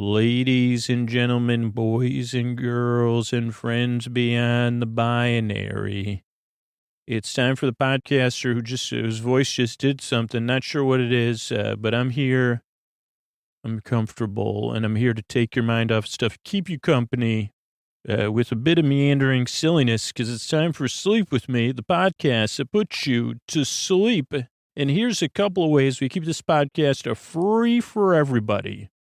Ladies and gentlemen, boys and girls, and friends beyond the binary. It's time for the podcaster whose voice just did something. Not sure what it is, but I'm here. I'm comfortable, and I'm here to take your mind off stuff, keep you company with a bit of meandering silliness, because it's time for Sleep With Me, the podcast that puts you to sleep. And here's a couple of ways we keep this podcast free for everybody.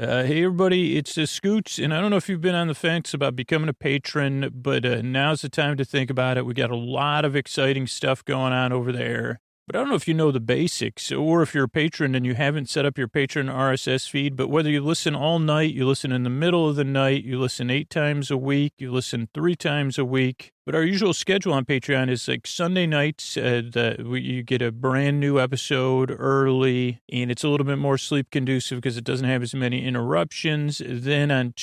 Hey, everybody, it's Scoots, and I don't know if you've been on the fence about becoming a patron, but now's the time to think about it. We got a lot of exciting stuff going on over there, but I don't know if you know the basics, or if you're a patron and you haven't set up your patron RSS feed, but whether you listen all night, you listen in the middle of the night, you listen 8 times a week, you listen 3 times a week. But our usual schedule on Patreon is like Sunday nights, you get a brand new episode early, and it's a little bit more sleep conducive because it doesn't have as many interruptions. Then on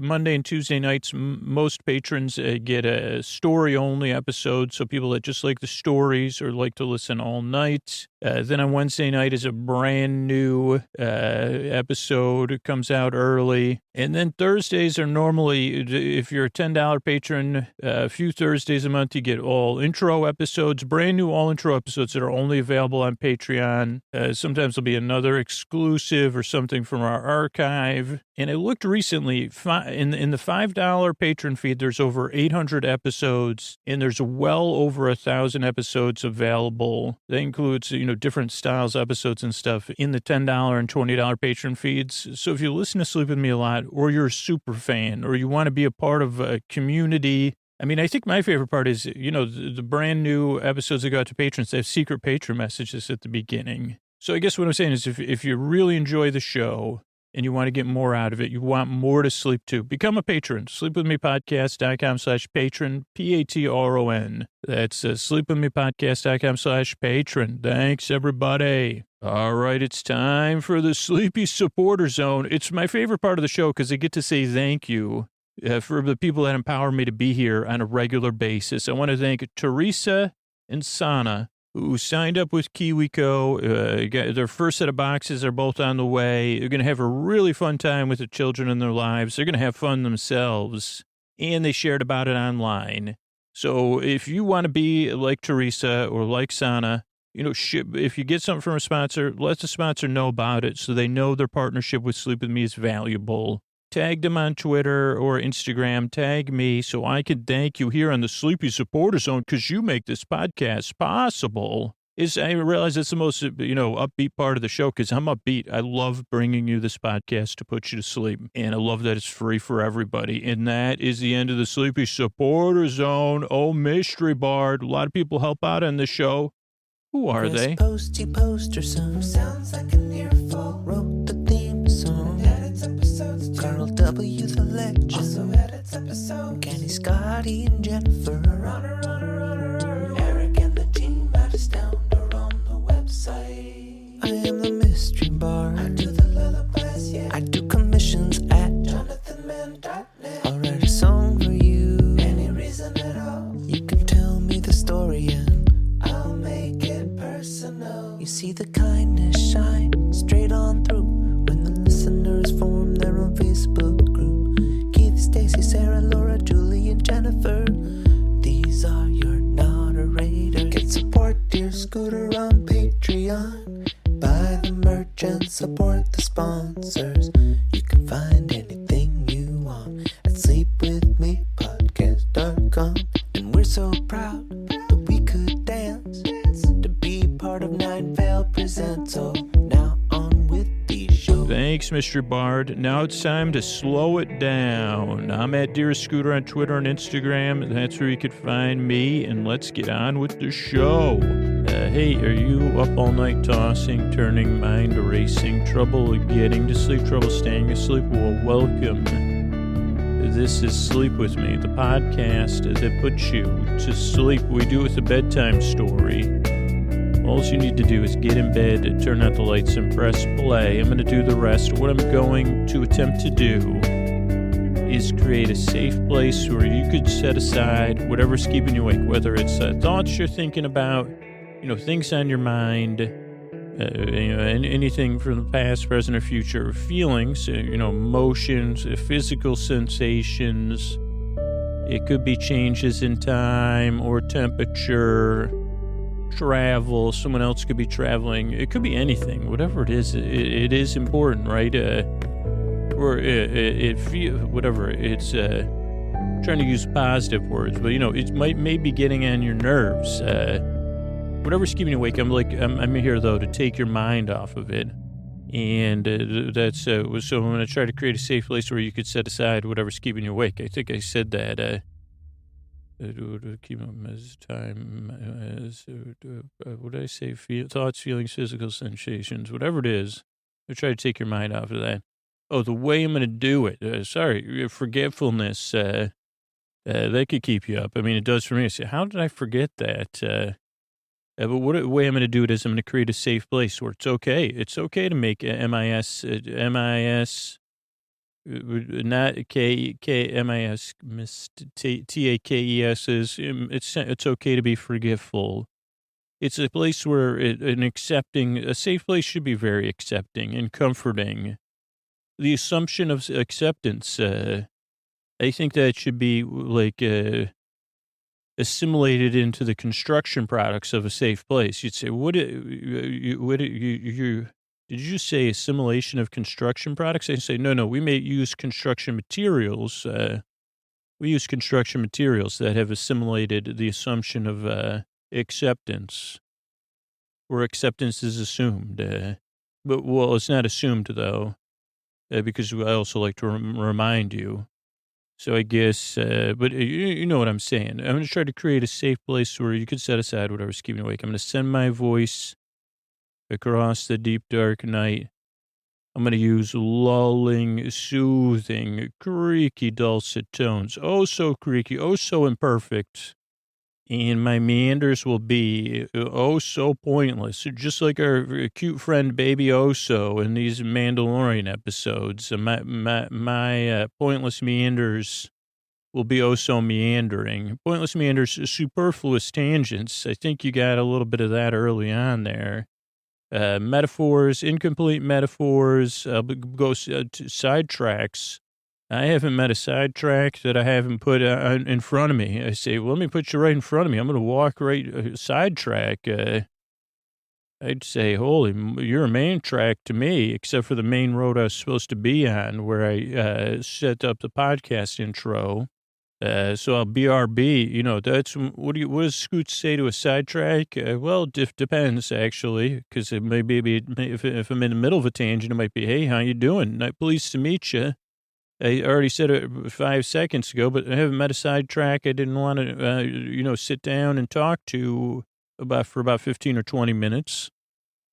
Monday and Tuesday nights, most patrons get a story-only episode, so people that just like the stories or like to listen all night. Then on Wednesday night is a brand new episode. It comes out early. And then Thursdays are normally, if you're a $10 patron, a few Thursdays a month, you get all intro episodes, brand new all intro episodes that are only available on Patreon. Sometimes there'll be another exclusive or something from our archive. And I looked recently, in the $5 patron feed, there's over 800 episodes, and there's well over 1,000 episodes available. That includes, different styles, episodes and stuff in the $10 and $20 patron feeds. So if you listen to Sleep With Me a lot, or you're a super fan, or you want to be a part of a community, I think my favorite part is, the brand new episodes that go out to patrons, they have secret patron messages at the beginning. So I guess what I'm saying is if you really enjoy the show and you want to get more out of it, you want more to sleep to, become a patron. sleepwithmepodcast.com/patron, Patron. That's sleepwithmepodcast.com/patron. Thanks, everybody. All right, it's time for the Sleepy Supporter Zone. It's my favorite part of the show because I get to say thank you for the people that empower me to be here on a regular basis. I want to thank Teresa and Sana, who signed up with KiwiCo. Got their first set of boxes are both on the way. They're going to have a really fun time with the children in their lives. They're going to have fun themselves, and they shared about it online. So if you want to be like Teresa or like Sana, if you get something from a sponsor, let the sponsor know about it so they know their partnership with Sleep With Me is valuable. Tag them on Twitter or Instagram. Tag me so I can thank you here on the Sleepy Supporter Zone because you make this podcast possible. I realize that's the most, upbeat part of the show because I'm upbeat. I love bringing you this podcast to put you to sleep, and I love that it's free for everybody. And that is the end of the Sleepy Supporter Zone. Oh, Mystery Bard. A lot of people help out on the show. Who are they? Posty poster son sounds like an earful. Wrote the theme song. Edits episodes. Carl W. the legend. Also edits episodes. Kenny, Scotty, and Jennifer. Runner. Eric and the team at Astounded on the website. I am the mystery bard. I do the lullabies, yeah. I do commissions at JonathanMann.net. I'll write a song for you. Any reason at all. You can tell me the story and I'll make it personal. You see the kindness shine straight on through when the listeners form their own Facebook group. Keith, Stacy, Sarah, Laura, Julie, and Jennifer. These are your moderators. Get support dear Scooter on Patreon. Buy the merch and support the sponsors. You can find anything you want at sleepwithmepodcast.com. And we're so proud that we could dance to be part of Nine Veil Presents. So now on with the show. Thanks, Mr. Bard. Now it's time to slow it down. I'm at Dearest Scooter on Twitter and Instagram. That's where you could find me, and let's get on with the show. Hey, are you up all night tossing, turning, mind racing, trouble getting to sleep, trouble staying asleep? Well, welcome. This is Sleep With Me, the podcast that puts you to sleep. We do it with a bedtime story. All you need to do is get in bed, turn out the lights, and press play. I'm going to do the rest. What I'm going to attempt to do is create a safe place where you could set aside whatever's keeping you awake, whether it's thoughts you're thinking about, things on your mind, Anything from the past, present, or future. Feelings, emotions, physical sensations. It could be changes in time or temperature, travel. Someone else could be traveling. It could be anything. Whatever it is, it is important, right? Whatever. It's trying to use positive words, but it may be getting on your nerves. Whatever's keeping you awake. I'm here though to take your mind off of it, and that's so. I'm going to try to create a safe place where you could set aside whatever's keeping you awake. I think I said that. Keep them as time as what did I say? Thoughts, feelings, physical sensations, whatever it is. I try to take your mind off of that. Oh, the way I'm going to do it. Forgetfulness. That could keep you up. I mean, it does for me. I say, how did I forget that? But what way I'm going to do it is I'm going to create a safe place where it's okay. It's okay to make MIS, not KMIS, TAKES. It's okay to be forgetful. It's a place where a safe place should be very accepting and comforting. The assumption of acceptance, I think that should be assimilated into the construction products of a safe place. You'd say, did you say assimilation of construction products? I say, no, we may use construction materials. We use construction materials that have assimilated the assumption of acceptance, where acceptance is assumed. But it's not assumed, though, because I also like to remind you. So I guess, but you know what I'm saying. I'm going to try to create a safe place where you could set aside whatever's keeping you awake. I'm going to send my voice across the deep, dark night. I'm going to use lulling, soothing, creaky, dulcet tones. Oh, so creaky, oh, so imperfect. And my meanders will be, oh, so pointless. Just like our cute friend Baby Oso in these Mandalorian episodes. My pointless meanders will be oh so meandering. Pointless meanders, superfluous tangents. I think you got a little bit of that early on there. Metaphors, incomplete metaphors, go sidetracks. I haven't met a sidetrack that I haven't put in front of me. I say, well, let me put you right in front of me. I'm going to walk right sidetrack. I'd say, holy, you're a main track to me, except for the main road I was supposed to be on, where I set up the podcast intro. So I'll BRB. That's what does Scoot say to a sidetrack? Well, depends actually, because it may be if I'm in the middle of a tangent, it might be, hey, how you doing? Pleased to meet you. I already said it 5 seconds ago, but I haven't met a sidetrack I didn't want to, sit down and talk to for about 15 or 20 minutes.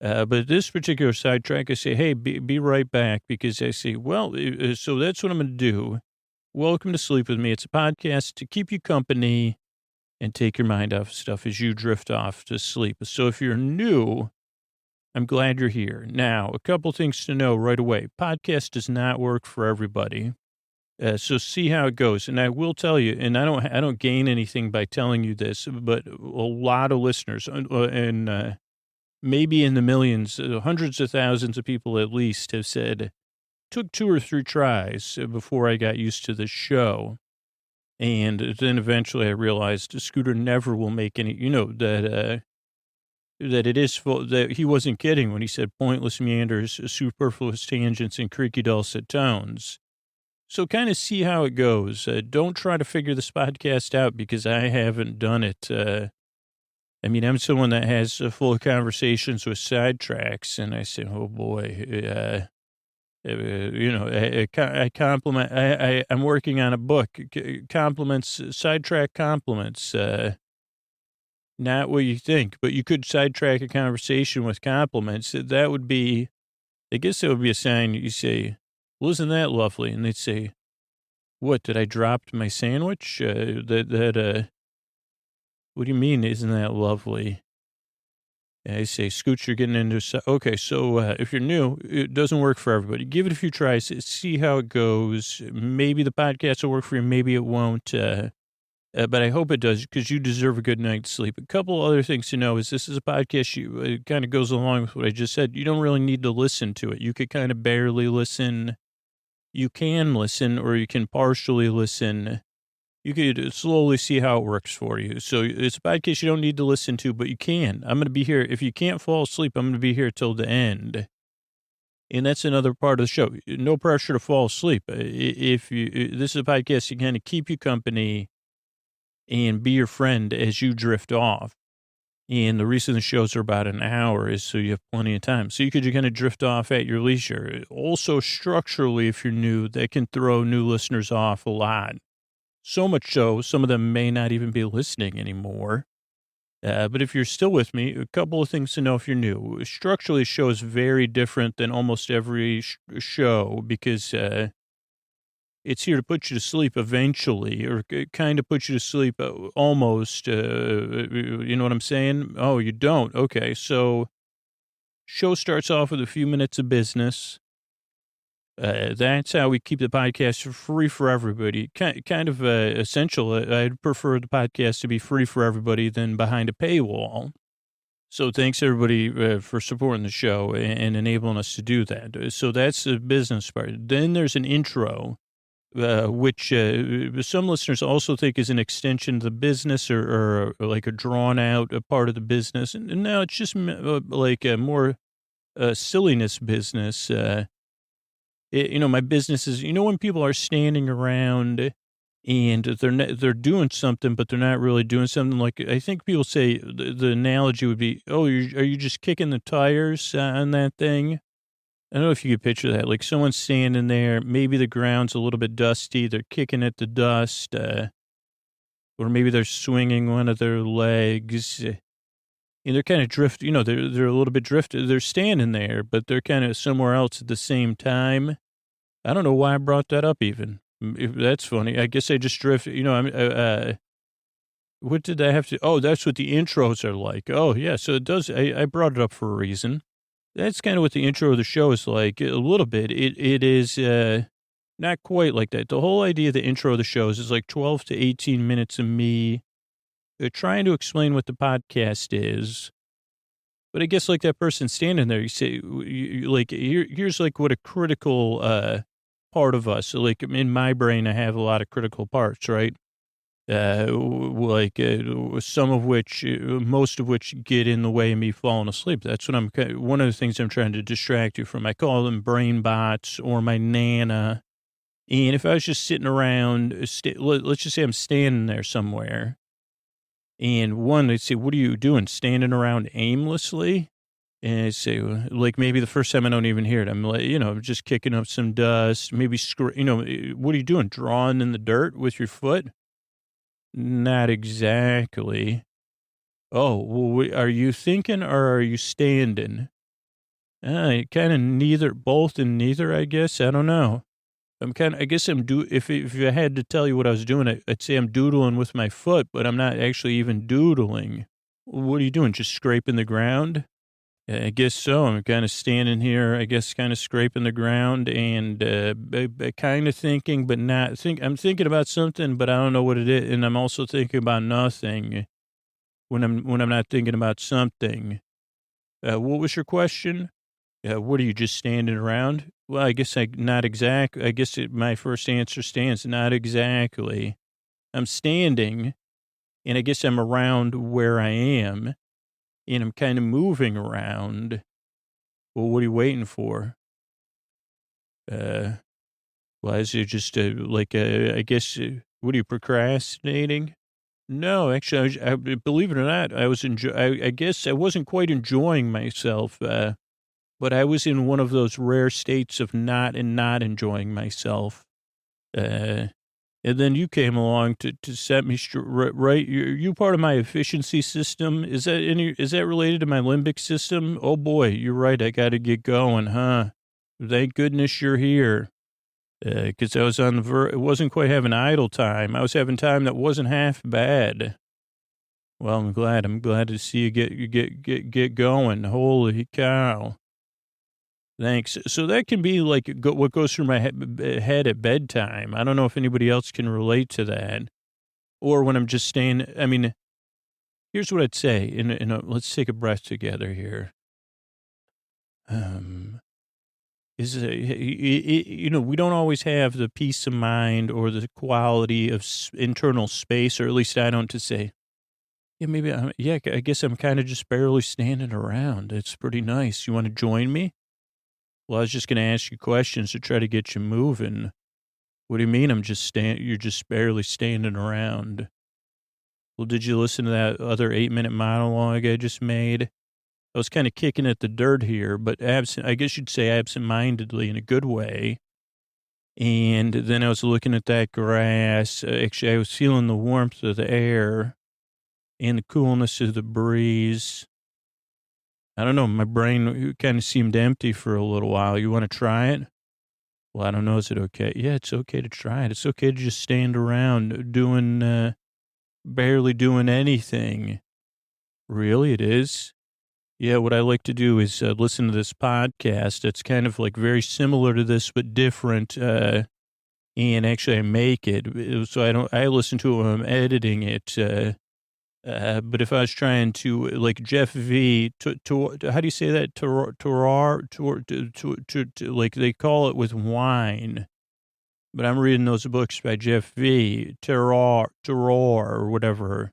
But this particular sidetrack, I say, hey, be right back, because I say, well, so that's what I'm going to do. Welcome to Sleep With Me. It's a podcast to keep you company and take your mind off stuff as you drift off to sleep. So if you're new, I'm glad you're here. Now, a couple things to know right away. Podcast does not work for everybody. So see how it goes. And I will tell you, and I don't gain anything by telling you this, but a lot of listeners, and maybe in the millions, hundreds of thousands of people at least, have said, took 2 or 3 tries before I got used to the show. And then eventually I realized Scooter never will make any, that it is full, that he wasn't kidding when he said pointless meanders, superfluous tangents, and creaky dulcet tones. So kind of see how it goes. Don't try to figure this podcast out, because I haven't done it. I'm someone that has full conversations with sidetracks, and I say, oh boy, I compliment, I'm working on a book, compliments, sidetrack compliments, not what you think, but you could sidetrack a conversation with compliments. That would be, I guess that would be a sign. You say, well, isn't that lovely? And they'd say, what, did I drop my sandwich? What do you mean, isn't that lovely? And I say, Scooch, you're getting into, okay, so if you're new, it doesn't work for everybody. Give it a few tries, see how it goes. Maybe the podcast will work for you, maybe it won't. but I hope it does because you deserve a good night's sleep. A couple other things to know is this is a podcast. It kind of goes along with what I just said. You don't really need to listen to it. You could kind of barely listen. You can listen or you can partially listen. You could slowly see how it works for you. So it's a podcast you don't need to listen to, but you can. I'm going to be here. If you can't fall asleep, I'm going to be here till the end. And that's another part of the show. No pressure to fall asleep. If you, this is a podcast to kind of keep you company and be your friend as you drift off. And the reason the shows are about an hour is so you have plenty of time. So you could kind of drift off at your leisure. Also, structurally, if you're new, that can throw new listeners off a lot. So much so, some of them may not even be listening anymore. But if you're still with me, a couple of things to know if you're new. Structurally, the show is very different than almost every show because it's here to put you to sleep eventually, or kind of put you to sleep almost. You know what I'm saying? Oh, you don't? Okay, so show starts off with a few minutes of business. That's how we keep the podcast free for everybody. Kind of essential. I'd prefer the podcast to be free for everybody than behind a paywall. So thanks everybody for supporting the show and enabling us to do that. So that's the business part. Then there's an intro. Which some listeners also think is an extension of the business or like a drawn out part of the business. And now it's just like a more silliness business. My business is, when people are standing around and they're doing something, but they're not really doing something. Like I think people say the analogy would be, oh, are you just kicking the tires on that thing? I don't know if you could picture that. Like someone's standing there, maybe the ground's a little bit dusty. They're kicking at the dust, or maybe they're swinging one of their legs. And they're kind of they're a little bit drifted. They're standing there, but they're kind of somewhere else at the same time. I don't know why I brought that up even. That's funny. I guess I just drifted, what did I have to, oh, that's what the intros are like. Oh, yeah. So it does, I brought it up for a reason. That's kind of what the intro of the show is like, a little bit. It is not quite like that. The whole idea of the intro of the shows is like 12 to 18 minutes of me trying to explain what the podcast is. But I guess like that person standing there, you say, here's like what a critical part of us. So like in my brain, I have a lot of critical parts, right? Some of which, most of which get in the way of me falling asleep. That's what one of the things I'm trying to distract you from. I call them brain bots or my Nana. And if I was just sitting around, let's just say I'm standing there somewhere. And one, they'd say, what are you doing? Standing around aimlessly? And I'd say, like maybe the first time I don't even hear it. I'm like, just kicking up some dust, maybe, what are you doing? Drawing in the dirt with your foot? Not exactly. Oh, well, are you thinking or are you standing? Kind of neither, both and neither, I guess. I don't know. If I had to tell you what I was doing, I'd say I'm doodling with my foot, but I'm not actually even doodling. What are you doing? Just scraping the ground? I guess so. I'm kind of standing here, I guess, kind of scraping the ground and kind of thinking, but not think. I'm thinking about something, but I don't know what it is. And I'm also thinking about nothing when I'm not thinking about something. What was your question? What are you just standing around? Well, I guess not exactly. I guess my first answer stands. Not exactly. I'm standing, and I guess I'm around where I am. And I'm kind of moving around. Well, what are you waiting for? Well, is it just I guess, what are you procrastinating? No, actually, I believe it or not, I guess I wasn't quite enjoying myself, but I was in one of those rare states of not enjoying myself. And then you came along to set me right. You part of my efficiency system. Is that related to my limbic system? Oh boy, you're right. I got to get going, huh? Thank goodness you're here. Cause I was on the it wasn't quite having idle time. I was having time that wasn't half bad. Well, I'm glad to see you get going. Holy cow. Thanks. So that can be like what goes through my head at bedtime. I don't know if anybody else can relate to that. or when I'm just staying. I mean, here's what I'd say. Let's take a breath together here. We don't always have the peace of mind or the quality of internal space, or at least I don't, to say, yeah, maybe, I guess I'm kind of just barely standing around. It's pretty nice. You want to join me? Well, I was just going to ask you questions to try to get you moving. What do you mean you're just barely standing around? Well, did you listen to that other 8-minute monologue I just made? I was kind of kicking at the dirt here, but I guess you'd say absent-mindedly in a good way. And then I was looking at that grass. Actually, I was feeling the warmth of the air and the coolness of the breeze. I don't know. My brain kind of seemed empty for a little while. You want to try it? Well, I don't know. Is it okay? Yeah, it's okay to try it. It's okay to just stand around barely doing anything. Really, it is? Yeah, what I like to do is listen to this podcast. It's kind of like very similar to this, but different. And actually, I make it. So I listen to it when I'm editing it. But if I was trying to, like Jeff V, how do you say that? Like they call it with wine. But I'm reading those books by Jeff V, terroir, or whatever.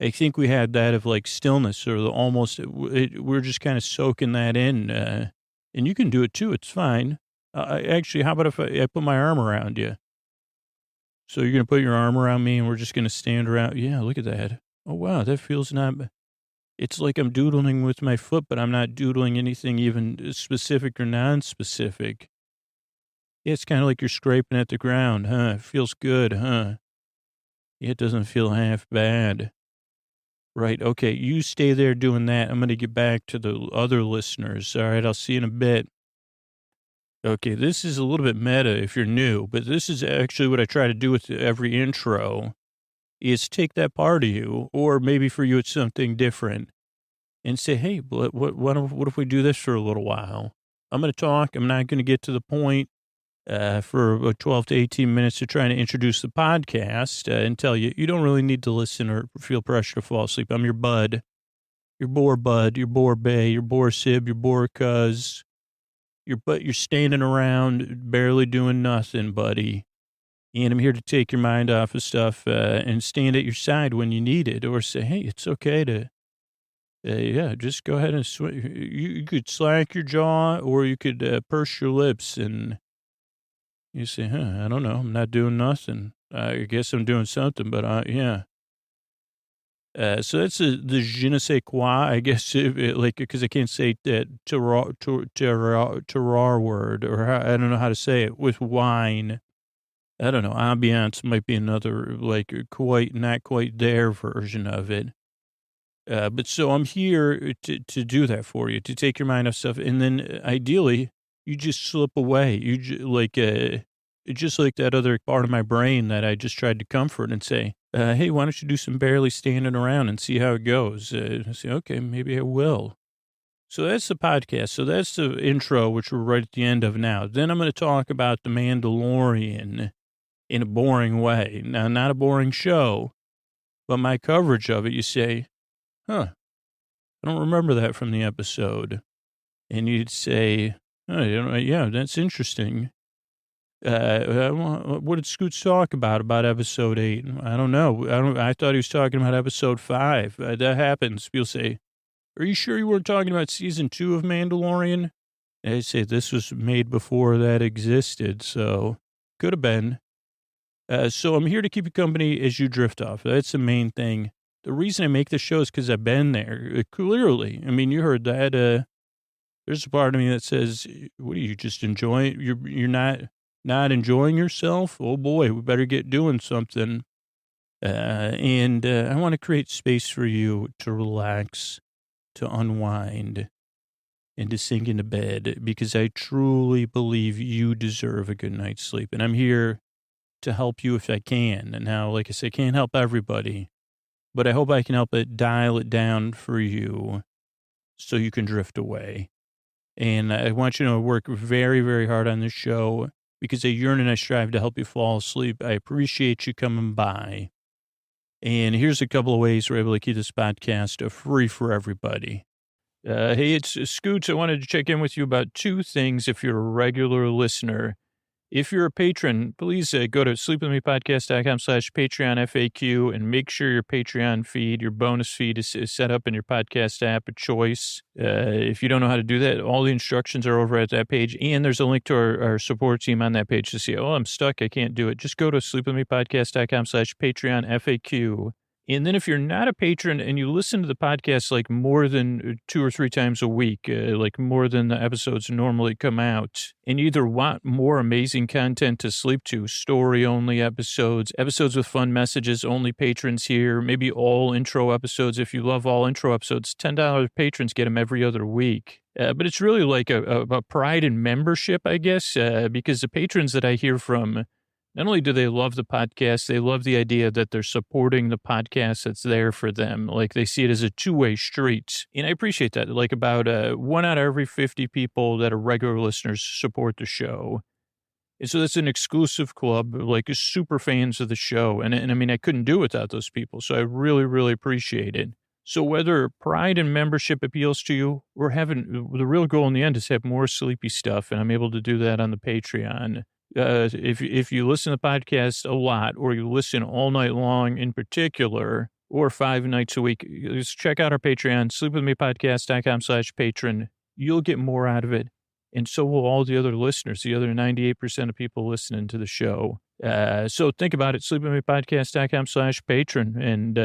I think we had that of like stillness or we're just kind of soaking that in. And you can do it too. It's fine. Actually, how about if I put my arm around you? So you're going to put your arm around me and we're just going to stand around. Yeah, look at that. Oh, wow. That feels it's like I'm doodling with my foot, but I'm not doodling anything even specific or non-specific. Yeah, it's kind of like you're scraping at the ground, huh? It feels good, huh? Yeah, it doesn't feel half bad. Right. Okay. You stay there doing that. I'm going to get back to the other listeners. All right. I'll see you in a bit. Okay. This is a little bit meta if you're new, but this is actually what I try to do with every intro is take that part of you, or maybe for you, it's something different, and say, hey, what if we do this for a little while? I'm going to talk. I'm not going to get to the point for about 12 to 18 minutes to try to introduce the podcast and tell you, you don't really need to listen or feel pressure to fall asleep. I'm your bud, your bore bud, your bore bay, your bore sib, your bore cuz, you're standing around barely doing nothing, buddy. And I'm here to take your mind off of stuff and stand at your side when you need it, or say, hey, it's okay to, just go ahead and you could slack your jaw, or you could purse your lips and you say, I don't know. I'm not doing nothing. I guess I'm doing something, but yeah. So that's the je ne sais quoi, I guess, because I can't say that terroir word, or I don't know how to say it, with wine. I don't know. Ambiance might be another, like, not quite their version of it. But so I'm here to do that for you, to take your mind off stuff. And then ideally, you just slip away. It's just like that other part of my brain that I just tried to comfort and say, hey, why don't you do some barely standing around and see how it goes? I say, okay, maybe I will. So that's the podcast. So that's the intro, which we're right at the end of now. Then I'm going to talk about the Mandalorian in a boring way. Now, not a boring show, but my coverage of it, you say, I don't remember that from the episode. And you'd say, yeah, that's interesting. What did Scoots talk about episode 8? I don't know. I thought he was talking about episode 5. That happens. People say, are you sure you weren't talking about season 2 of Mandalorian? And I say, this was made before that existed, so could have been. So I'm here to keep you company as you drift off. That's the main thing. The reason I make this show is because I've been there. Clearly. I mean, you heard that. There's a part of me that says, what are you just enjoying? You're not enjoying yourself? Oh boy, we better get doing something. And I want to create space for you to relax, to unwind, and to sink into bed, because I truly believe you deserve a good night's sleep. And I'm here to help you if I can. And now, like I said, I can't help everybody, but I hope I can help dial it down for you so you can drift away. And I want you to work very, very hard on this show. because I yearn and I strive to help you fall asleep. I appreciate you coming by. And here's a couple of ways we're able to keep this podcast free for everybody. Hey, it's Scoots. I wanted to check in with you about two things if you're a regular listener. If you're a patron, please go to sleepwithmepodcast.com/Patreon FAQ and make sure your Patreon feed, your bonus feed is set up in your podcast app of choice. If you don't know how to do that, all the instructions are over at that page. And there's a link to our support team on that page to see, I'm stuck. I can't do it. Just go to sleepwithmepodcast.com/Patreon FAQ. And then if you're not a patron and you listen to the podcast like more than 2 or 3 times a week, like more than the episodes normally come out, and you either want more amazing content to sleep to, story-only episodes, episodes with fun messages, only patrons here, maybe all intro episodes. If you love all intro episodes, $10 patrons get them every other week. But it's really like a pride in membership, I guess, because the patrons that I hear from, not only do they love the podcast, they love the idea that they're supporting the podcast that's there for them. Like they see it as a two-way street. And I appreciate that. Like about 1 out of every 50 people that are regular listeners support the show. And so that's an exclusive club, like super fans of the show. And I mean, I couldn't do it without those people. So I really, really appreciate it. So whether pride and membership appeals to you, or having the real goal in the end is to have more sleepy stuff. And I'm able to do that on the Patreon. If you listen to the podcast a lot, or you listen all night long in particular, or 5 nights a week, just check out our Patreon, sleepwithmepodcast.com/patron. You'll get more out of it. And so will all the other listeners, the other 98% of people listening to the show. So think about it, sleepwithmepodcast.com/patron. And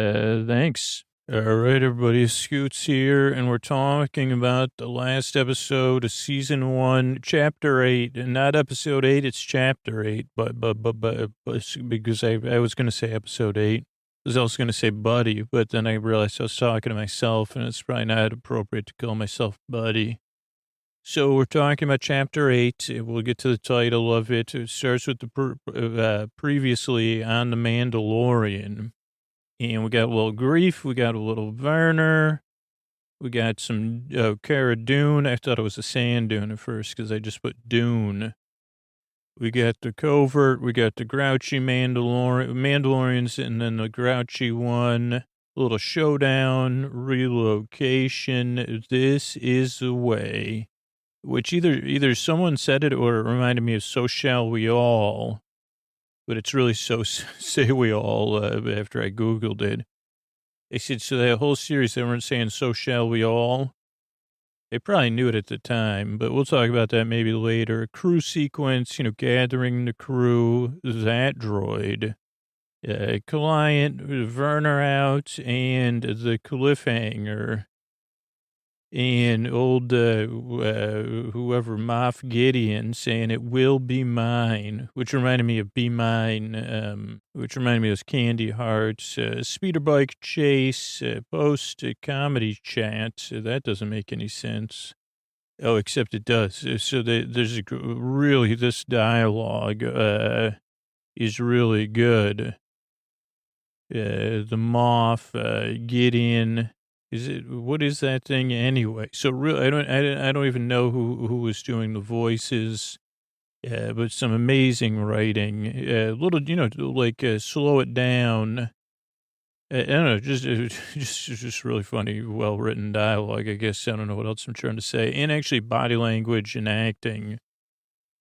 thanks. All right, everybody, Scoots here, and we're talking about the last episode of season 1, chapter 8, and not episode 8, it's chapter 8, but because I was going to say episode 8, I was also going to say buddy, but then I realized I was talking to myself, and it's probably not appropriate to call myself buddy. So we're talking about chapter 8. We'll get to the title of it. It starts with the previously on the Mandalorian. And we got a little Grief, we got a little Werner, we got some Cara Dune. I thought it was a sand dune at first because I just put Dune. We got the Covert, we got the grouchy Mandalorians, and then the grouchy one. A little showdown, relocation. This is the way. Which either someone said it or it reminded me of So Shall We All. But it's really So Say We All after I Googled it. They said, so that whole series, they weren't saying So Shall We All. They probably knew it at the time, but we'll talk about that maybe later. Crew sequence, gathering the crew, that droid. Client, Werner out, and the cliffhanger. And old, whoever, Moff Gideon saying it will be mine, which reminded me of Be Mine, which reminded me of those Candy Hearts, speeder bike chase, post-comedy chat. That doesn't make any sense. Oh, except it does. So there's this dialogue is really good. The Moff, Gideon. What is that thing anyway? So really, I don't even know who was doing the voices, but some amazing writing, little, slow it down. I don't know, just really funny, well-written dialogue, I guess. I don't know what else I'm trying to say. And actually body language and acting.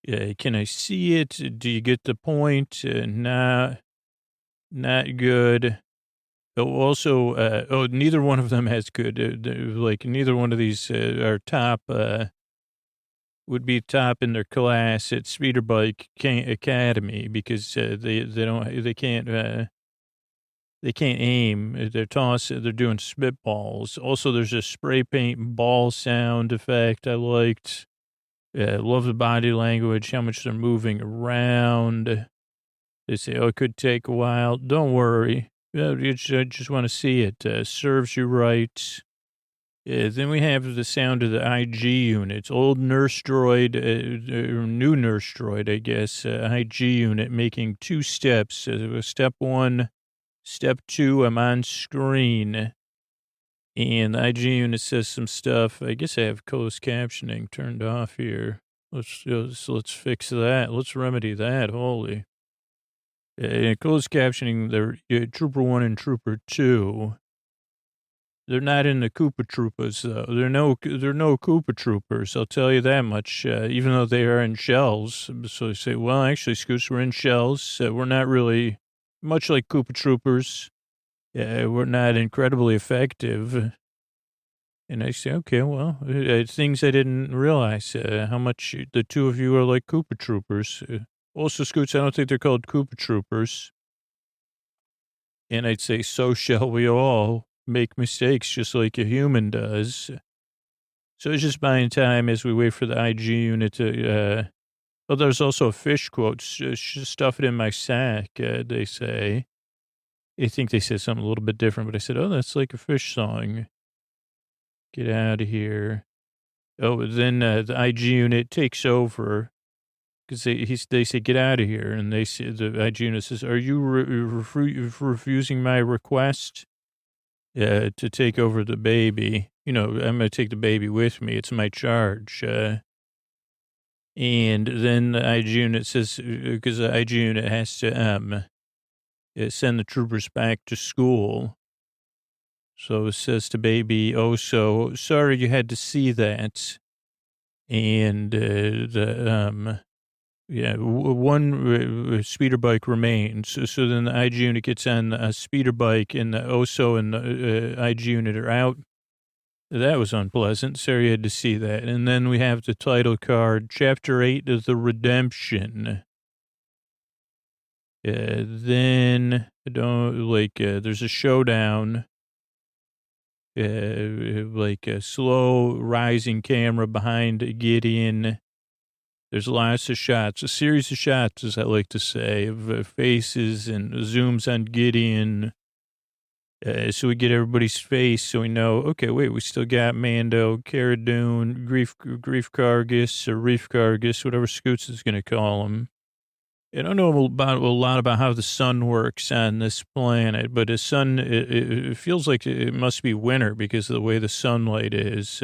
Can I see it? Do you get the point? Not good. Also, neither one of them has good, neither one of these are top, would be top in their class at Speeder Bike Academy because they can't aim. They're doing spitballs. Also, there's a spray paint ball sound effect I liked. Love the body language, how much they're moving around. They say, it could take a while. Don't worry. I just want to see it. Serves you right. Then we have the sound of the IG unit. Old nurse droid, or new nurse droid, I guess. IG unit making 2 steps. Step 1, step 2, I'm on screen. And the IG unit says some stuff. I guess I have closed captioning turned off here. Let's fix that. Let's remedy that. Holy. Closed captioning, Trooper 1 and Trooper 2. They're not in the Koopa Troopas, though. They're no Koopa Troopers, I'll tell you that much, even though they are in shells. So they say, well, actually, Scoots, we're in shells. We're not really, much like Koopa Troopers, we're not incredibly effective. And I say, okay, well, things I didn't realize, how much the two of you are like Koopa Troopers. Also, Scoots, I don't think they're called Koopa Troopers. And I'd say, so shall we all make mistakes just like a human does. So it's just buying time as we wait for the IG unit to, well, there's also a fish quote, stuff it in my sack, they say. I think they said something a little bit different, but I said, oh, that's like a fish song. Get out of here. Oh, then the IG unit takes over because they say, get out of here. And they say, the IG unit says, are you refusing my request? To take over the baby. I'm going to take the baby with me. It's my charge. And then the IG unit says, because the IG unit has to send the troopers back to school. So it says to baby, oh, so sorry you had to see that. And one speeder bike remains. So then the IG unit gets on a speeder bike and the OSO and the IG unit are out. That was unpleasant. Sorry you had to see that. And then we have the title card, Chapter 8 of the Redemption. Then, there's a showdown. Like a slow rising camera behind Gideon. There's lots of shots, a series of shots, as I like to say, of faces and zooms on Gideon. So we get everybody's face so we know, okay, wait, we still got Mando, Cara Dune, Grief Kargas, or Reef Kargas, whatever Scoots is going to call him. I don't know a lot about how the sun works on this planet, but the sun, it feels like it must be winter because of the way the sunlight is.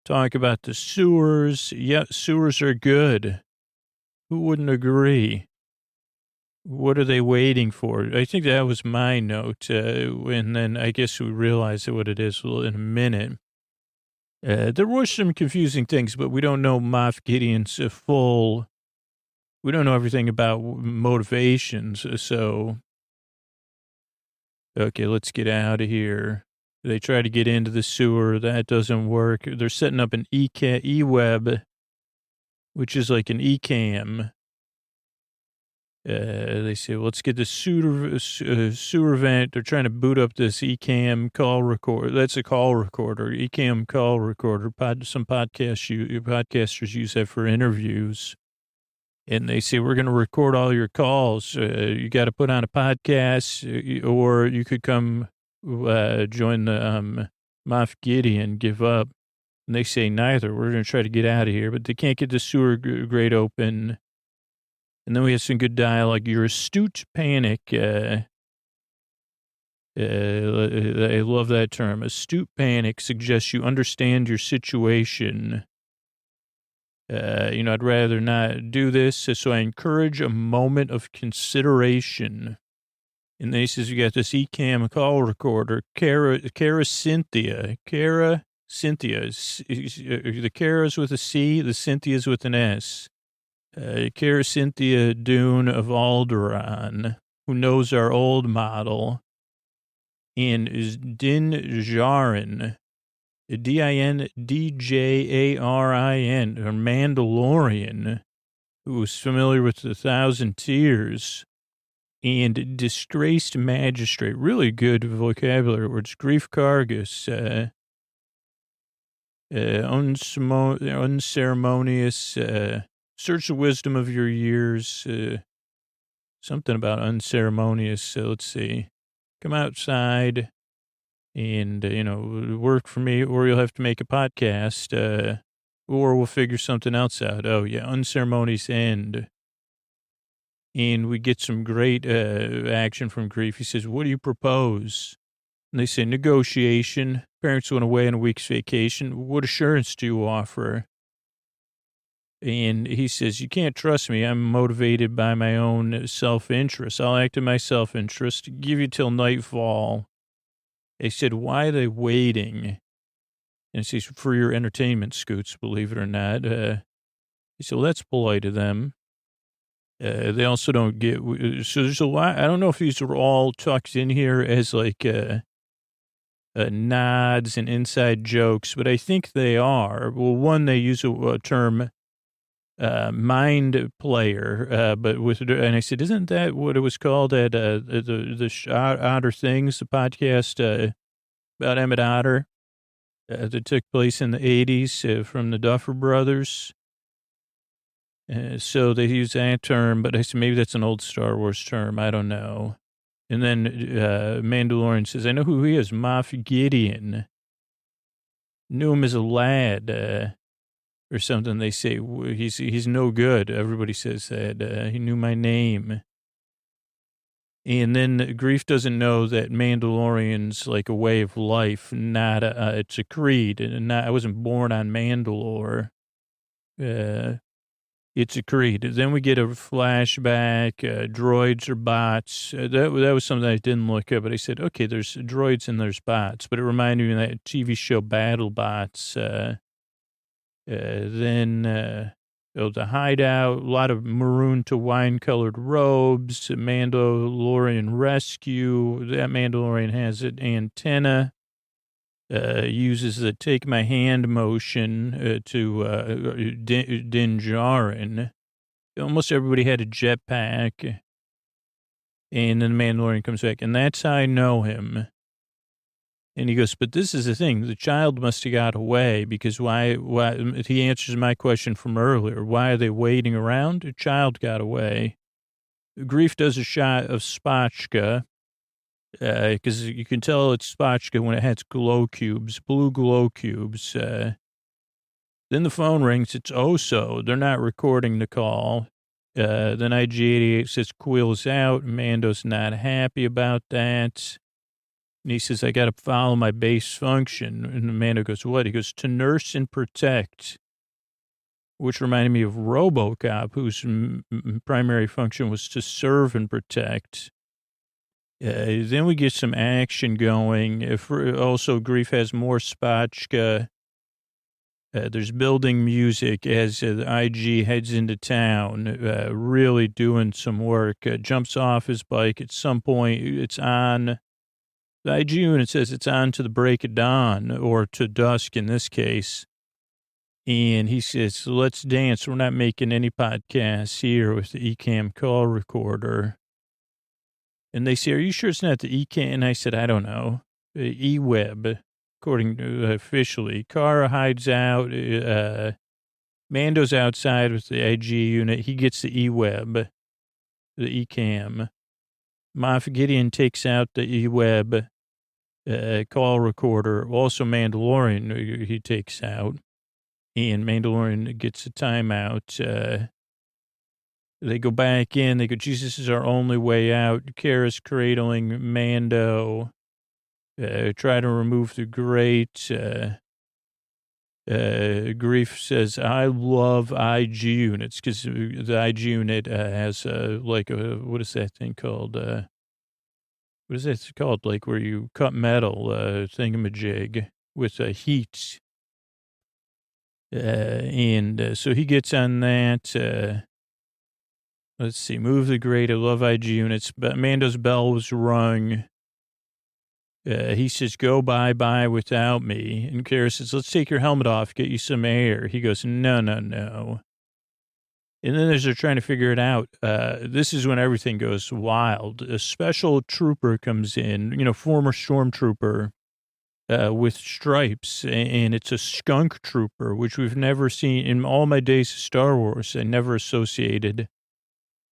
Talk about the sewers. Yeah, sewers are good. Who wouldn't agree? What are they waiting for? I think that was my note. And then I guess we realize what it is in a minute. There were some confusing things, but we don't know Moff Gideon's we don't know everything about motivations. So, okay, let's get out of here. They try to get into the sewer. That doesn't work. They're setting up an E-web, which is like an E-cam. They say, well, let's get the sewer vent. They're trying to boot up this E-cam call recorder. That's a call recorder, E-cam call recorder. Some podcasters use that for interviews. And they say, we're going to record all your calls. You got to put on a podcast or you could come join the Moff Gideon, give up. And they say neither. We're going to try to get out of here, but they can't get the sewer grate open. And then we have some good dialogue. Your astute panic. I love that term. Astute panic suggests you understand your situation. I'd rather not do this. So I encourage a moment of consideration. And then he says, you got this E-cam call recorder, Cara Cynthia. The Cara's with a C, the Cynthia's with an S. Cara Cynthia Dune of Alderan, who knows our old model, and is Din Djarin, Dindjarin, or Mandalorian, who is familiar with the Thousand Tears, and disgraced magistrate. Really good vocabulary words. Grief Kargas, unceremonious, search the wisdom of your years. Something about unceremonious. So let's see. Come outside and, work for me, or you'll have to make a podcast, or we'll figure something else out. Oh, yeah, unceremonious end. And we get some great action from Grief. He says, what do you propose? And they say, negotiation. Parents went away on a week's vacation. What assurance do you offer? And he says, you can't trust me. I'm motivated by my own self-interest. I'll act in my self-interest, give you till nightfall. They said, why are they waiting? And he says, for your entertainment, Scoots, believe it or not. He said, well, that's polite of them. They also don't get, so there's a lot, I don't know if these are all tucked in here as like nods and inside jokes, but I think they are. Well, one, they use a term, mind player, but with, and I said, isn't that what it was called at Otter Things, the podcast about Emmett Otter that took place in the 80s from the Duffer Brothers? So they use that term, but I said, maybe that's an old Star Wars term. I don't know. And then Mandalorian says, I know who he is, Moff Gideon. Knew him as a lad or something. They say, he's no good. Everybody says that. He knew my name. And then Grief doesn't know that Mandalorian's like a way of life, not it's a creed. And not, I wasn't born on Mandalore. It's a creed. Then we get a flashback, droids or bots. That was something I didn't look at, but I said, okay, there's droids and there's bots. But it reminded me of that TV show Battlebots. Then the hideout, a lot of maroon to wine-colored robes, Mandalorian rescue. That Mandalorian has an antenna. Uses the take my hand motion to Din Djarin. Almost everybody had a jetpack. And then the Mandalorian comes back. And that's how I know him. And he goes, but this is the thing. The child must have got away because why, he answers my question from earlier. Why are they waiting around? A child got away. Grief does a shot of Spotchka. Because you can tell it's Spotchka when it has glow cubes, blue glow cubes. Then the phone rings. It's Oso. They're not recording the call. Then IG-88 says Quill's out. Mando's not happy about that. And he says, I got to follow my base function. And Mando goes, what? He goes, to nurse and protect, which reminded me of Robocop, whose primary function was to serve and protect. Then we get some action going. Also, Grief has more Spotchka. There's building music as the IG heads into town, really doing some work. Jumps off his bike. At some point, it's on. The IG unit says it's on to the break of dawn, or to dusk in this case. And he says, let's dance. We're not making any podcasts here with the eCam call recorder. And they say, are you sure it's not the eCam? And I said, I don't know. eWeb, according to officially. Kara hides out. Mando's outside with the IG unit. He gets the eWeb, the eCam. Moff Gideon takes out the eWeb call recorder. Also Mandalorian he takes out. And Mandalorian gets a timeout. They go back in. They go, Jesus is our only way out. Kara's cradling Mando. Try to remove the grate. Grief says, I love IG units because the IG unit has what is that thing called? What is that called? Like where you cut metal, thingamajig with heat. So he gets on that. Let's see, move the grate. I love IG units. But Mando's bell was rung. He says, go bye-bye without me. And Kara says, let's take your helmet off, get you some air. He goes, no. And then as they're trying to figure it out, this is when everything goes wild. A special trooper comes in, former stormtrooper with stripes, and it's a skunk trooper, which we've never seen in all my days of Star Wars. I never associated.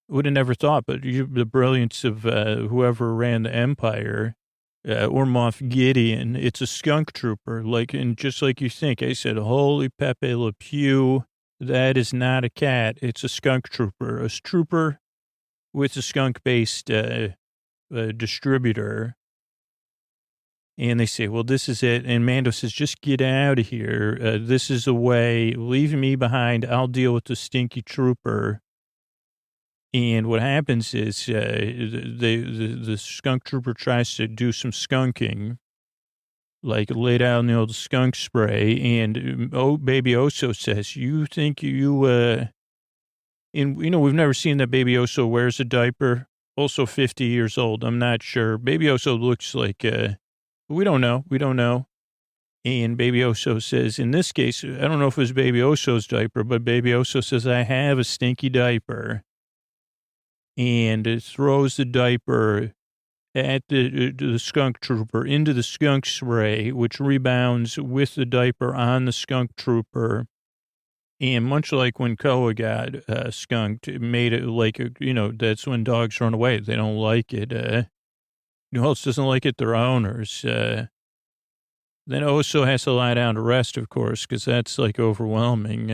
Would have never thought, but the brilliance of whoever ran the Empire, or Moff Gideon, it's a skunk trooper, and just like you think. I said, holy Pepe Le Pew, that is not a cat, it's a skunk trooper. A trooper with a skunk-based distributor. And they say, well, this is it. And Mando says, just get out of here. This is the way. Leave me behind. I'll deal with the stinky trooper. And what happens is the skunk trooper tries to do some skunking, like lay down the old skunk spray. And Baby Oso says, you think and, we've never seen that Baby Oso wears a diaper. Also 50 years old. I'm not sure. Baby Oso looks like... we don't know. We don't know. And Baby Oso says, in this case, I don't know if it was Baby Oso's diaper, but Baby Oso says, I have a stinky diaper. And it throws the diaper at the skunk trooper into the skunk spray, which rebounds with the diaper on the skunk trooper. And much like when Koa got skunked, it made it like, that's when dogs run away. They don't like it. Who else doesn't like it? Their owners. Then Oso has to lie down to rest, of course, because that's like overwhelming.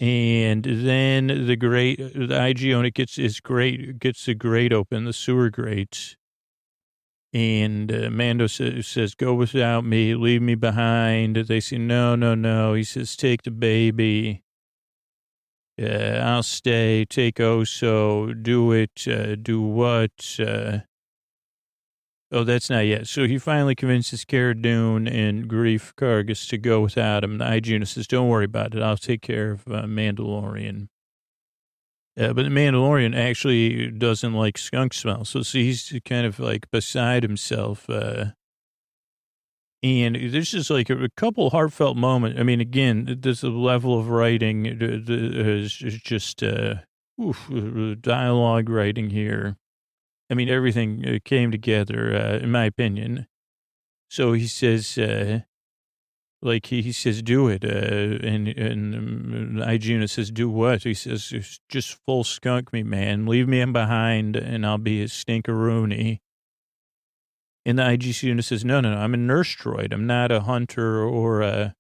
And then the IG owner gets the grate open, the sewer grates. And Mando says, go without me, leave me behind. They say, no. He says, take the baby. I'll stay, take Oso, do it, do what? Oh, that's not yet. So he finally convinces Cara Dune and Grief Kargas to go without him. The IG unit says, don't worry about it. I'll take care of Mandalorian. But the Mandalorian actually doesn't like skunk smell. So he's kind of like beside himself. And there's just like a couple heartfelt moments. I mean, again, there's a level of writing is just dialogue writing here. I mean, everything came together, in my opinion. So he says, he says, do it. And IG unit says, do what? He says, just full skunk me, man. Leave me behind and I'll be a stinkeroony. And the IG unit says, no, I'm a nurse droid. I'm not a hunter or a,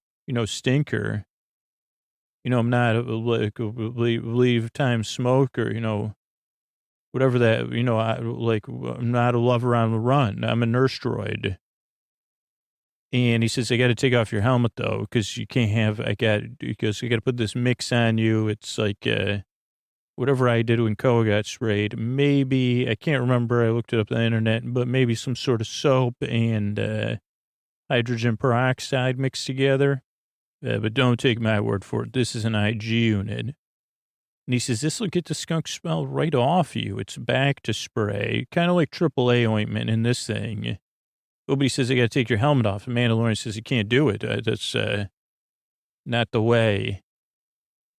stinker. I'm not a leave time smoker, whatever that, I'm not a lover on the run. I'm a nurse droid. And he says, I got to take off your helmet, though, because you can't have, because I got to put this mix on you. It's like whatever I did when Koa got sprayed. Maybe, I can't remember. I looked it up on the internet, but maybe some sort of soap and hydrogen peroxide mixed together. But don't take my word for it. This is an IG unit. And he says, this will get the skunk smell right off you. It's back to spray, kind of like AAA ointment in this thing. But he says, I got to take your helmet off. And Mandalorian says, you can't do it. That's not the way.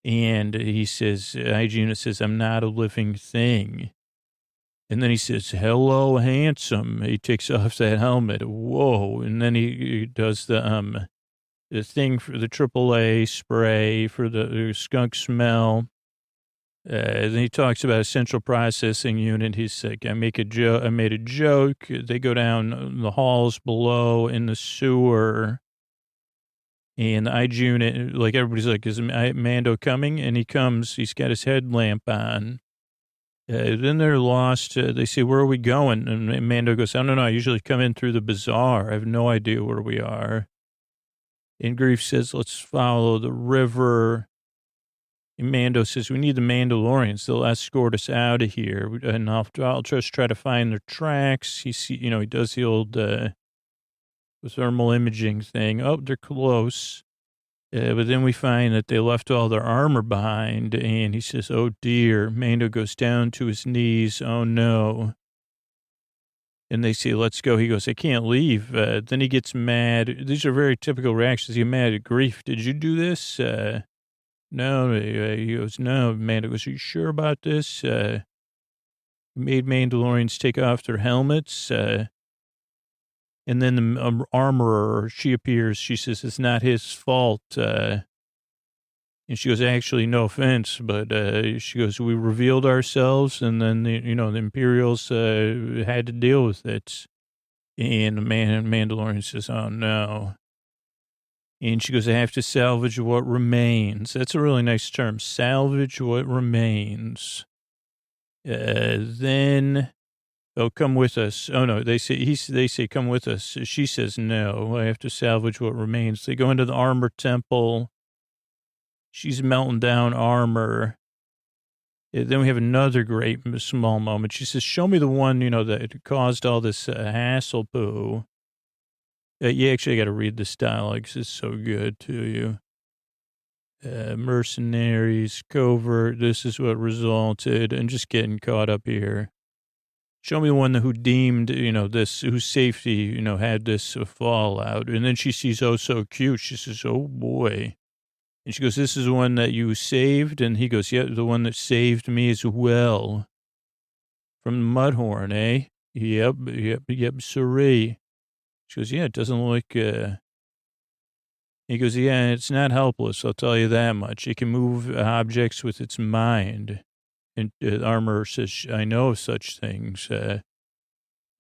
And he says, IG unit says, I'm not a living thing. And then he says, hello, handsome. He takes off that helmet. Whoa. And then he does the thing for the AAA spray for the skunk smell. Then he talks about a central processing unit. He's like, I made a joke. They go down the halls below in the sewer. And the IG unit, like everybody's like, is Mando coming? And he comes, he's got his headlamp on. Then they're lost. They say, where are we going? And Mando goes, I don't know. I usually come in through the bazaar. I have no idea where we are. And Grief says, let's follow the river. And Mando says, we need the Mandalorians. They'll escort us out of here. And I'll just try to find their tracks. He does the old thermal imaging thing. Oh, they're close. But then we find that they left all their armor behind. And he says, oh, dear. Mando goes down to his knees. Oh, no. And they say, let's go. He goes, I can't leave. Then he gets mad. These are very typical reactions. He's mad at Grief. Did you do this? No, he goes, no. Mando goes, are you sure about this? Made Mandalorians take off their helmets. And then the armorer, she appears. She says, it's not his fault. And she goes, actually, no offense. But she goes, we revealed ourselves. And then, the Imperials had to deal with it. And the Mandalorian says, oh, no. And she goes, I have to salvage what remains. That's a really nice term. Salvage what remains. Then Oh, come with us. Oh, no, they say, come with us. She says, no, I have to salvage what remains. They go into the armor temple. She's melting down armor. Then we have another great small moment. She says, show me the one, that caused all this hassle poo. Yeah, actually, I got to read this dialogue 'cause it's so good to you. Mercenaries, covert, this is what resulted, and just getting caught up here. Show me one who deemed, this, whose safety, had this fallout. And then she sees, oh, so cute. She says, oh, boy. And she goes, this is the one that you saved? And he goes, yeah, the one that saved me as well. From the Mudhorn, eh? Yep, sirree. She goes, yeah, it doesn't look, He goes, yeah, it's not helpless, I'll tell you that much. It can move objects with its mind. And Armor says, I know of such things.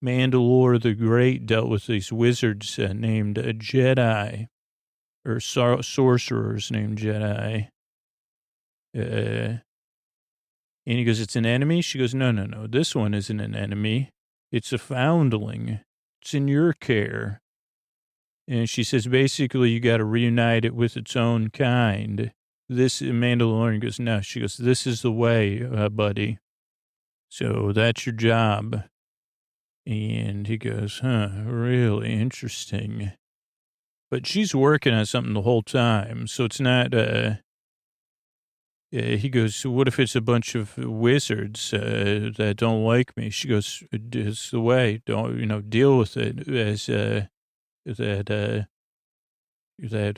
Mandalore the Great dealt with these wizards named Jedi, or sorcerers named Jedi. And he goes, it's an enemy? She goes, no, this one isn't an enemy. It's a foundling. It's in your care. And she says, basically, you got to reunite it with its own kind. This Mandalorian goes, no. She goes, this is the way, buddy. So that's your job. And he goes, really interesting. But she's working on something the whole time. So it's not, he goes, so what if it's a bunch of wizards that don't like me? She goes, it's the way. Don't, deal with it as that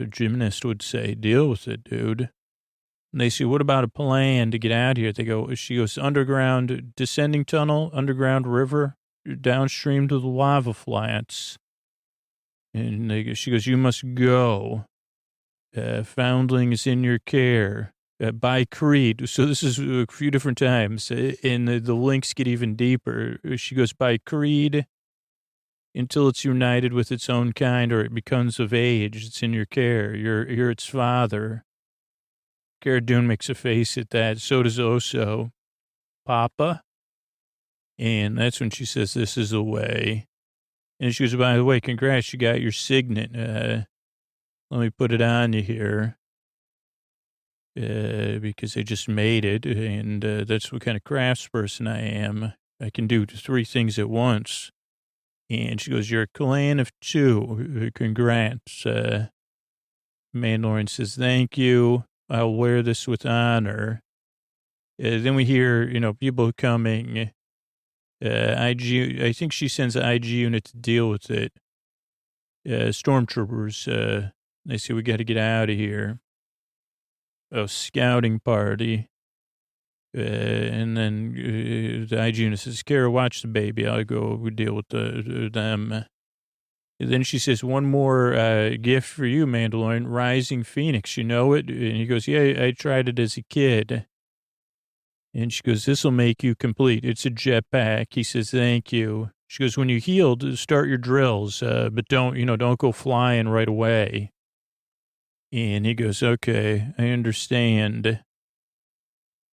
a gymnast would say, deal with it, dude. And they say, what about a plan to get out here? She goes, underground descending tunnel, underground river, downstream to the lava flats. And she goes, you must go. Foundling is in your care. By creed. So this is a few different times. And the links get even deeper. She goes, by creed, until it's united with its own kind or it becomes of age. It's in your care. You're its father. Cara Dune makes a face at that. So does Oso. Papa. And that's when she says, this is the way. And she goes, by the way, congrats, you got your signet. Let me put it on you here. Because I just made it. And that's what kind of craftsperson I am. I can do 3 things at once. And she goes, you're a clan of 2. Congrats. Mandalorian says, thank you. I'll wear this with honor. Then we hear, people coming. I think she sends an IG unit to deal with it. Stormtroopers. They say, we got to get out of here. Oh, scouting party. And then the IG unit says, Kara, watch the baby. I'll go deal with them. And then she says, one more gift for you, Mandalorian, Rising Phoenix. You know it? And he goes, yeah, I tried it as a kid. And she goes, this will make you complete. It's a jetpack. He says, thank you. She goes, when you healed, start your drills, but don't go flying right away. And he goes, okay, I understand.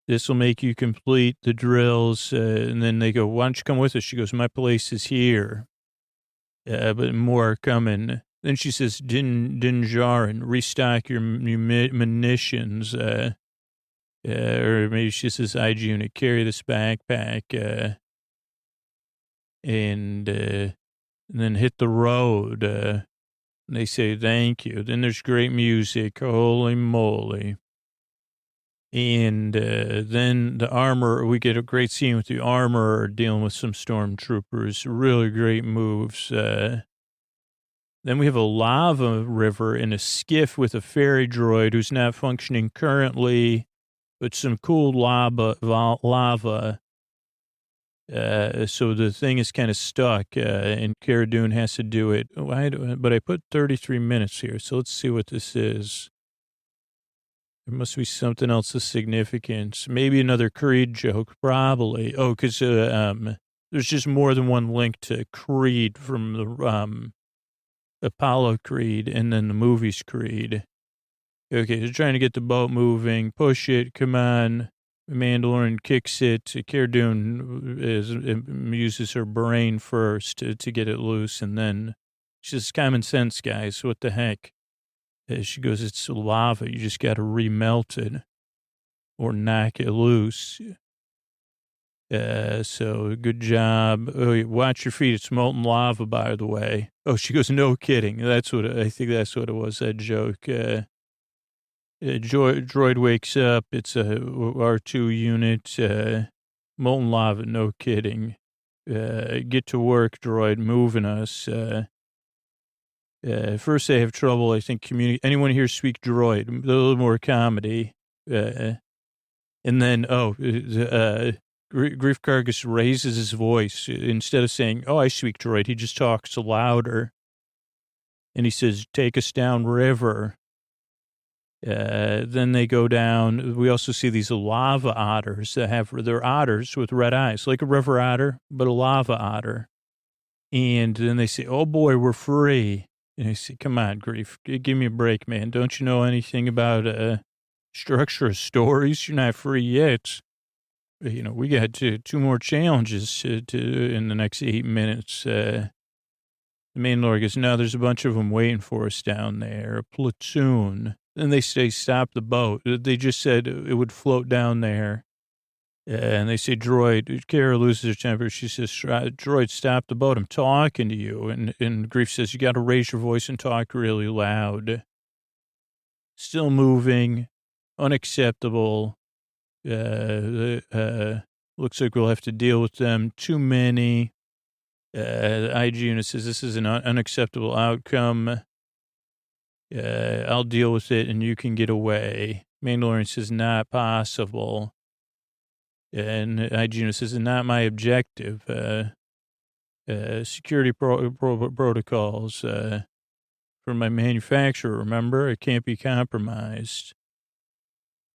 This will make you complete the drills. And then they go, why don't you come with us? She goes, my place is here. But more are coming. Then she says, Din Djarin, restock your munitions. Or maybe she says, IG unit, carry this backpack. And then hit the road. And they say, thank you. Then there's great music. Holy moly. And then the armor, we get a great scene with the armor dealing with some stormtroopers. Really great moves. Then we have a lava river in a skiff with a ferry droid who's not functioning currently, but some cool lava. So the thing is kind of stuck, and Cara Dune has to do it. But I put 33 minutes here, so let's see what this is. There must be something else of significance. Maybe another Creed joke, probably. Oh, because there's just more than one link to Creed from the Apollo Creed and then the movies Creed. Okay, they're trying to get the boat moving. Push it. Come on. Mandalorian kicks it. Cara Dune uses her brain first to get it loose, and then she's common sense, guys. What the heck? She goes, it's lava. You just got to remelt it or knock it loose. So good job. Oh, watch your feet. It's molten lava, by the way. Oh, she goes, no kidding. I think that's what it was, that joke. Droid wakes up. It's a R2 unit. Molten lava, no kidding. Get to work, droid, moving us. First they have trouble, I think, anyone here speak droid? A little more comedy. And then, Grief Kargas raises his voice. Instead of saying, oh, I speak droid, he just talks louder. And he says, take us down river. Then they go down. We also see these lava otters that they're otters with red eyes, like a river otter, but a lava otter. And then they say, oh boy, we're free. And I say, come on, Grief, give me a break, man. Don't you know anything about structure of stories? You're not free yet. We got two more challenges in the next 8 minutes. The Mandalorian goes, no, there's a bunch of them waiting for us down there. A platoon. Then they say, stop the boat. They just said it would float down there. And they say, droid, Cara loses her temper. She says, droid, stop the boat. I'm talking to you. And Grief says, you got to raise your voice and talk really loud. Still moving. Unacceptable. Looks like we'll have to deal with them. Too many. The IG unit says, this is an unacceptable outcome. I'll deal with it and you can get away. Mandalorian says, not possible. And IG unit says, not my objective. Security protocols for my manufacturer, remember? It can't be compromised.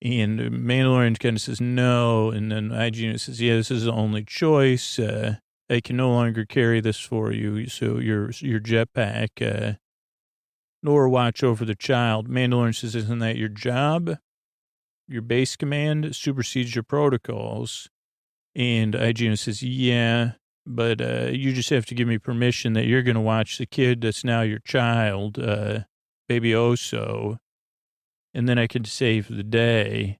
And Mandalorian kind of says, no. And then IG unit says, yeah, this is the only choice. I can no longer carry this for you. So your jetpack, nor watch over the child. Mandalorian says, isn't that your job? Your base command supersedes your protocols. And IG says, yeah, but you just have to give me permission that you're going to watch the kid that's now your child, baby Oso, and then I can save the day.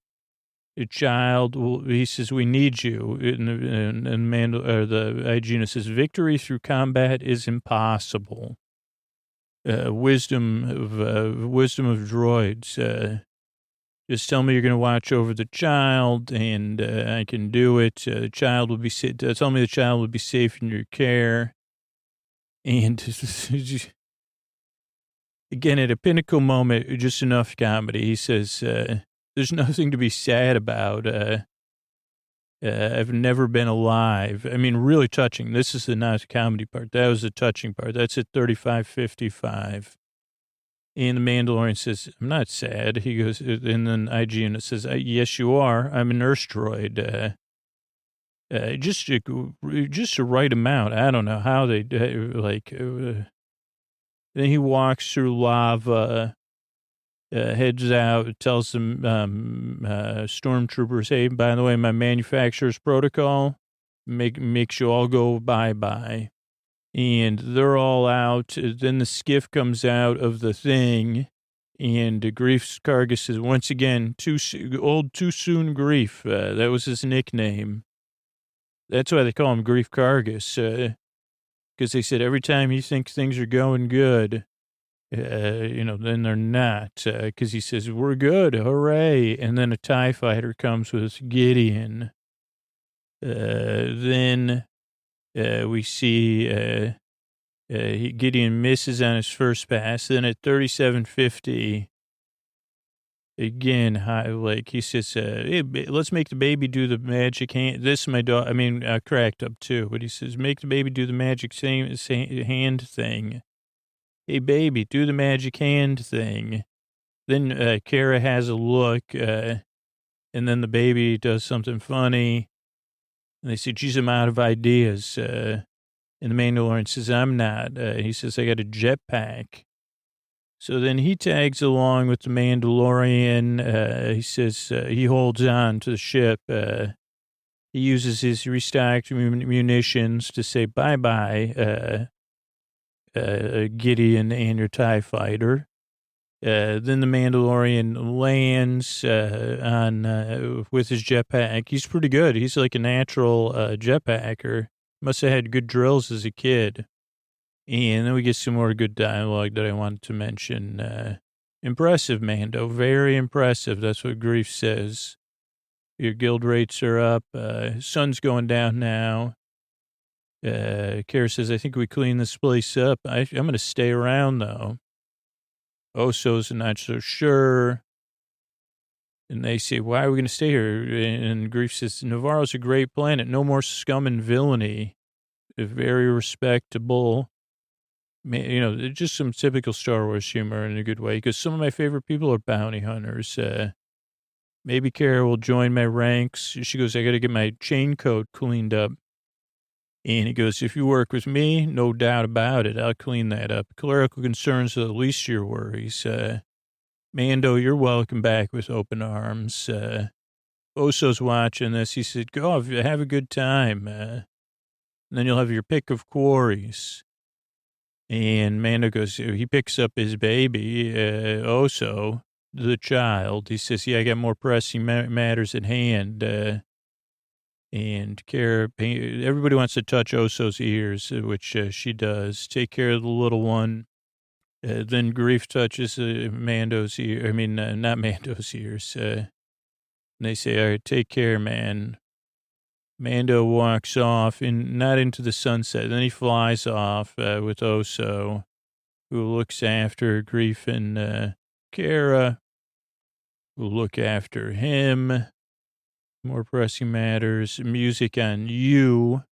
The child, he says, we need you. And the IG says, victory through combat is impossible. Wisdom of droids. Just tell me you're going to watch over the child, and I can do it. The child will be tell me the child will be safe in your care. And again, at a pinnacle moment, just enough comedy. He says, "There's nothing to be sad about. I've never been alive." I mean, really touching. This is the not comedy part. That was the touching part. That's at 35:55. And the Mandalorian says, I'm not sad. He goes, and then IG unit says, yes, you are. I'm a nurse droid. Just to write him out. I don't know how they, then he walks through lava, heads out, tells them, stormtroopers, hey, by the way, my manufacturer's protocol makes you all go bye-bye. And they're all out. Then the skiff comes out of the thing. And Grief Kargas says, once again, too soon Grief. That was his nickname. That's why they call him Grief Kargas. Because they said every time he thinks things are going good, then they're not. Because he says, we're good, hooray. And then a TIE fighter comes with Gideon. Then... we see Gideon misses on his first pass. Then at 37:50, again, he says, hey, let's make the baby do the magic hand. This is my dog. Cracked up too. But he says, make the baby do the magic hand thing. Hey, baby, do the magic hand thing. Then Cara has a look, and then the baby does something funny. And they say, geez, I'm out of ideas. And the Mandalorian says, I'm not. He says, I got a jetpack. So then he tags along with the Mandalorian. He says he holds on to the ship. He uses his restocked munitions to say bye-bye, Gideon and your TIE fighter. Then the Mandalorian lands with his jetpack. He's pretty good. He's like a natural jetpacker. Must have had good drills as a kid. And then we get some more good dialogue that I wanted to mention. Impressive, Mando. Very impressive. That's what Grief says. Your guild rates are up. Sun's going down now. Kara says, I think we clean this place up. I'm going to stay around, though. Oso's not so sure. And they say, why are we going to stay here? And Grief says, Navarro's a great planet. No more scum and villainy. Very respectable. You know, just some typical Star Wars humor in a good way. Because some of my favorite people are bounty hunters. Maybe Kara will join my ranks. She goes, I got to get my chain code cleaned up. And he goes, if you work with me, no doubt about it, I'll clean that up. Clerical concerns are the least of your worries. Mando, you're welcome back with open arms. Oso's watching this. He said, go, have a good time. And then you'll have your pick of quarries. And Mando goes, he picks up his baby, Oso, the child. He says, yeah, I got more pressing matters at hand. And Kara, everybody wants to touch Oso's ears, which she does. Take care of the little one. Then Grief touches Mando's ear. I mean, not Mando's ears. And they say, all right, take care, man. Mando walks off, not into the sunset. Then he flies off with Oso, who looks after Grief and Kara, who look after him. More pressing matters. Music on you.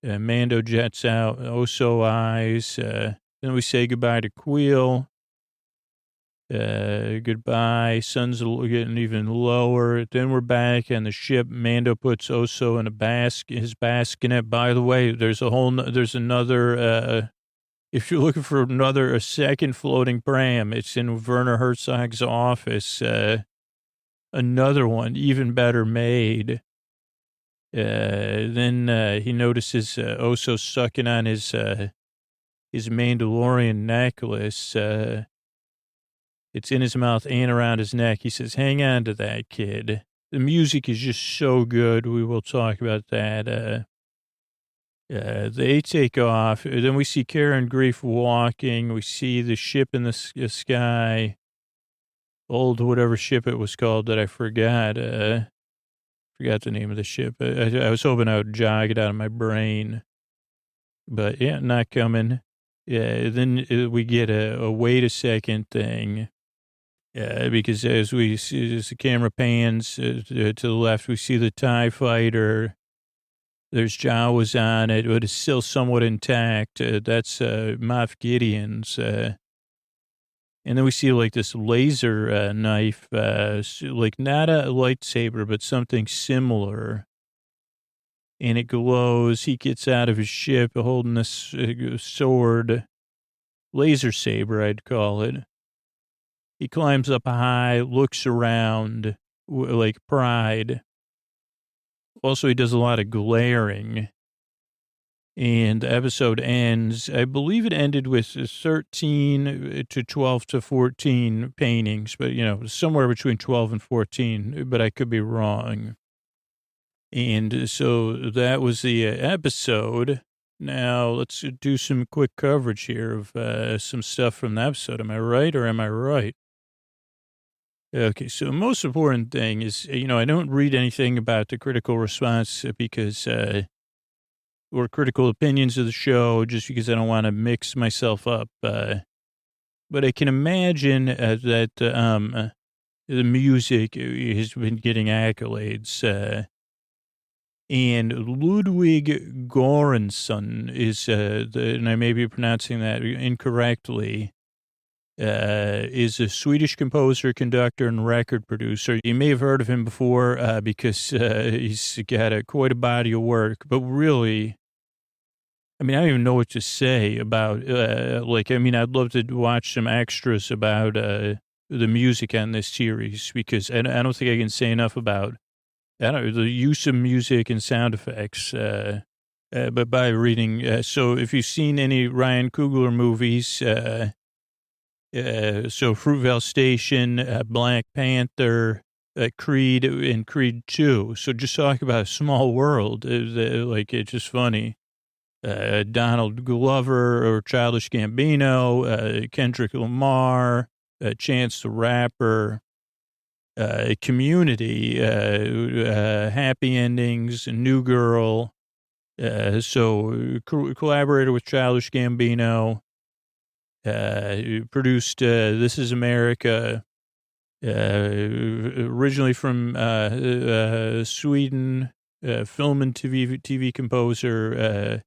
Mando jets out. Oso eyes. Then we say goodbye to Queel. Goodbye. Sun's getting even lower. Then we're back on the ship. Mando puts Oso in his bassinet. By the way, there's another, if you're looking for a second floating pram, it's in Werner Herzog's office. Another one, even better made. Then he notices Oso sucking on his Mandalorian necklace. It's in his mouth and around his neck. He says, hang on to that, kid. The music is just so good. We will talk about that. They take off. Then we see Kara and Grief walking. We see the ship in the sky. Old whatever ship it was called that I forgot. Forgot the name of the ship. I was hoping I would jog it out of my brain. But, yeah, not coming. Yeah, then we get a wait a second thing. Because as the camera pans to the left, we see the TIE fighter. There's Jawas on it, but it's still somewhat intact. That's Moff Gideon's. And then we see like this laser knife, like not a lightsaber, but something similar. And it glows. He gets out of his ship holding this sword, laser saber, I'd call it. He climbs up high, looks around like pride. Also, he does a lot of glaring. And the episode ends, I believe it ended with 13 to 12 to 14 paintings, but, somewhere between 12 and 14, but I could be wrong. And so that was the episode. Now let's do some quick coverage here of some stuff from the episode. Am I right or am I right? Okay, so the most important thing is, I don't read anything about the critical response because, or critical opinions of the show just because I don't want to mix myself up. But I can imagine that the music has been getting accolades. And Ludwig Göransson is, and I may be pronouncing that incorrectly, is a Swedish composer, conductor, and record producer. You may have heard of him before because he's got quite a body of work. But really, mean, I don't even know what to say about, I'd love to watch some extras about the music on this series because I don't think I can say enough about the use of music and sound effects. But by reading, so if you've seen any Ryan Coogler movies, so Fruitvale Station, Black Panther, Creed, and Creed 2. So just talk about a small world. It's just funny. Donald Glover or Childish Gambino, Kendrick Lamar, Chance the Rapper, Community, Happy Endings, New Girl. Collaborator with Childish Gambino, produced This Is America, originally from Sweden, film and TV composer,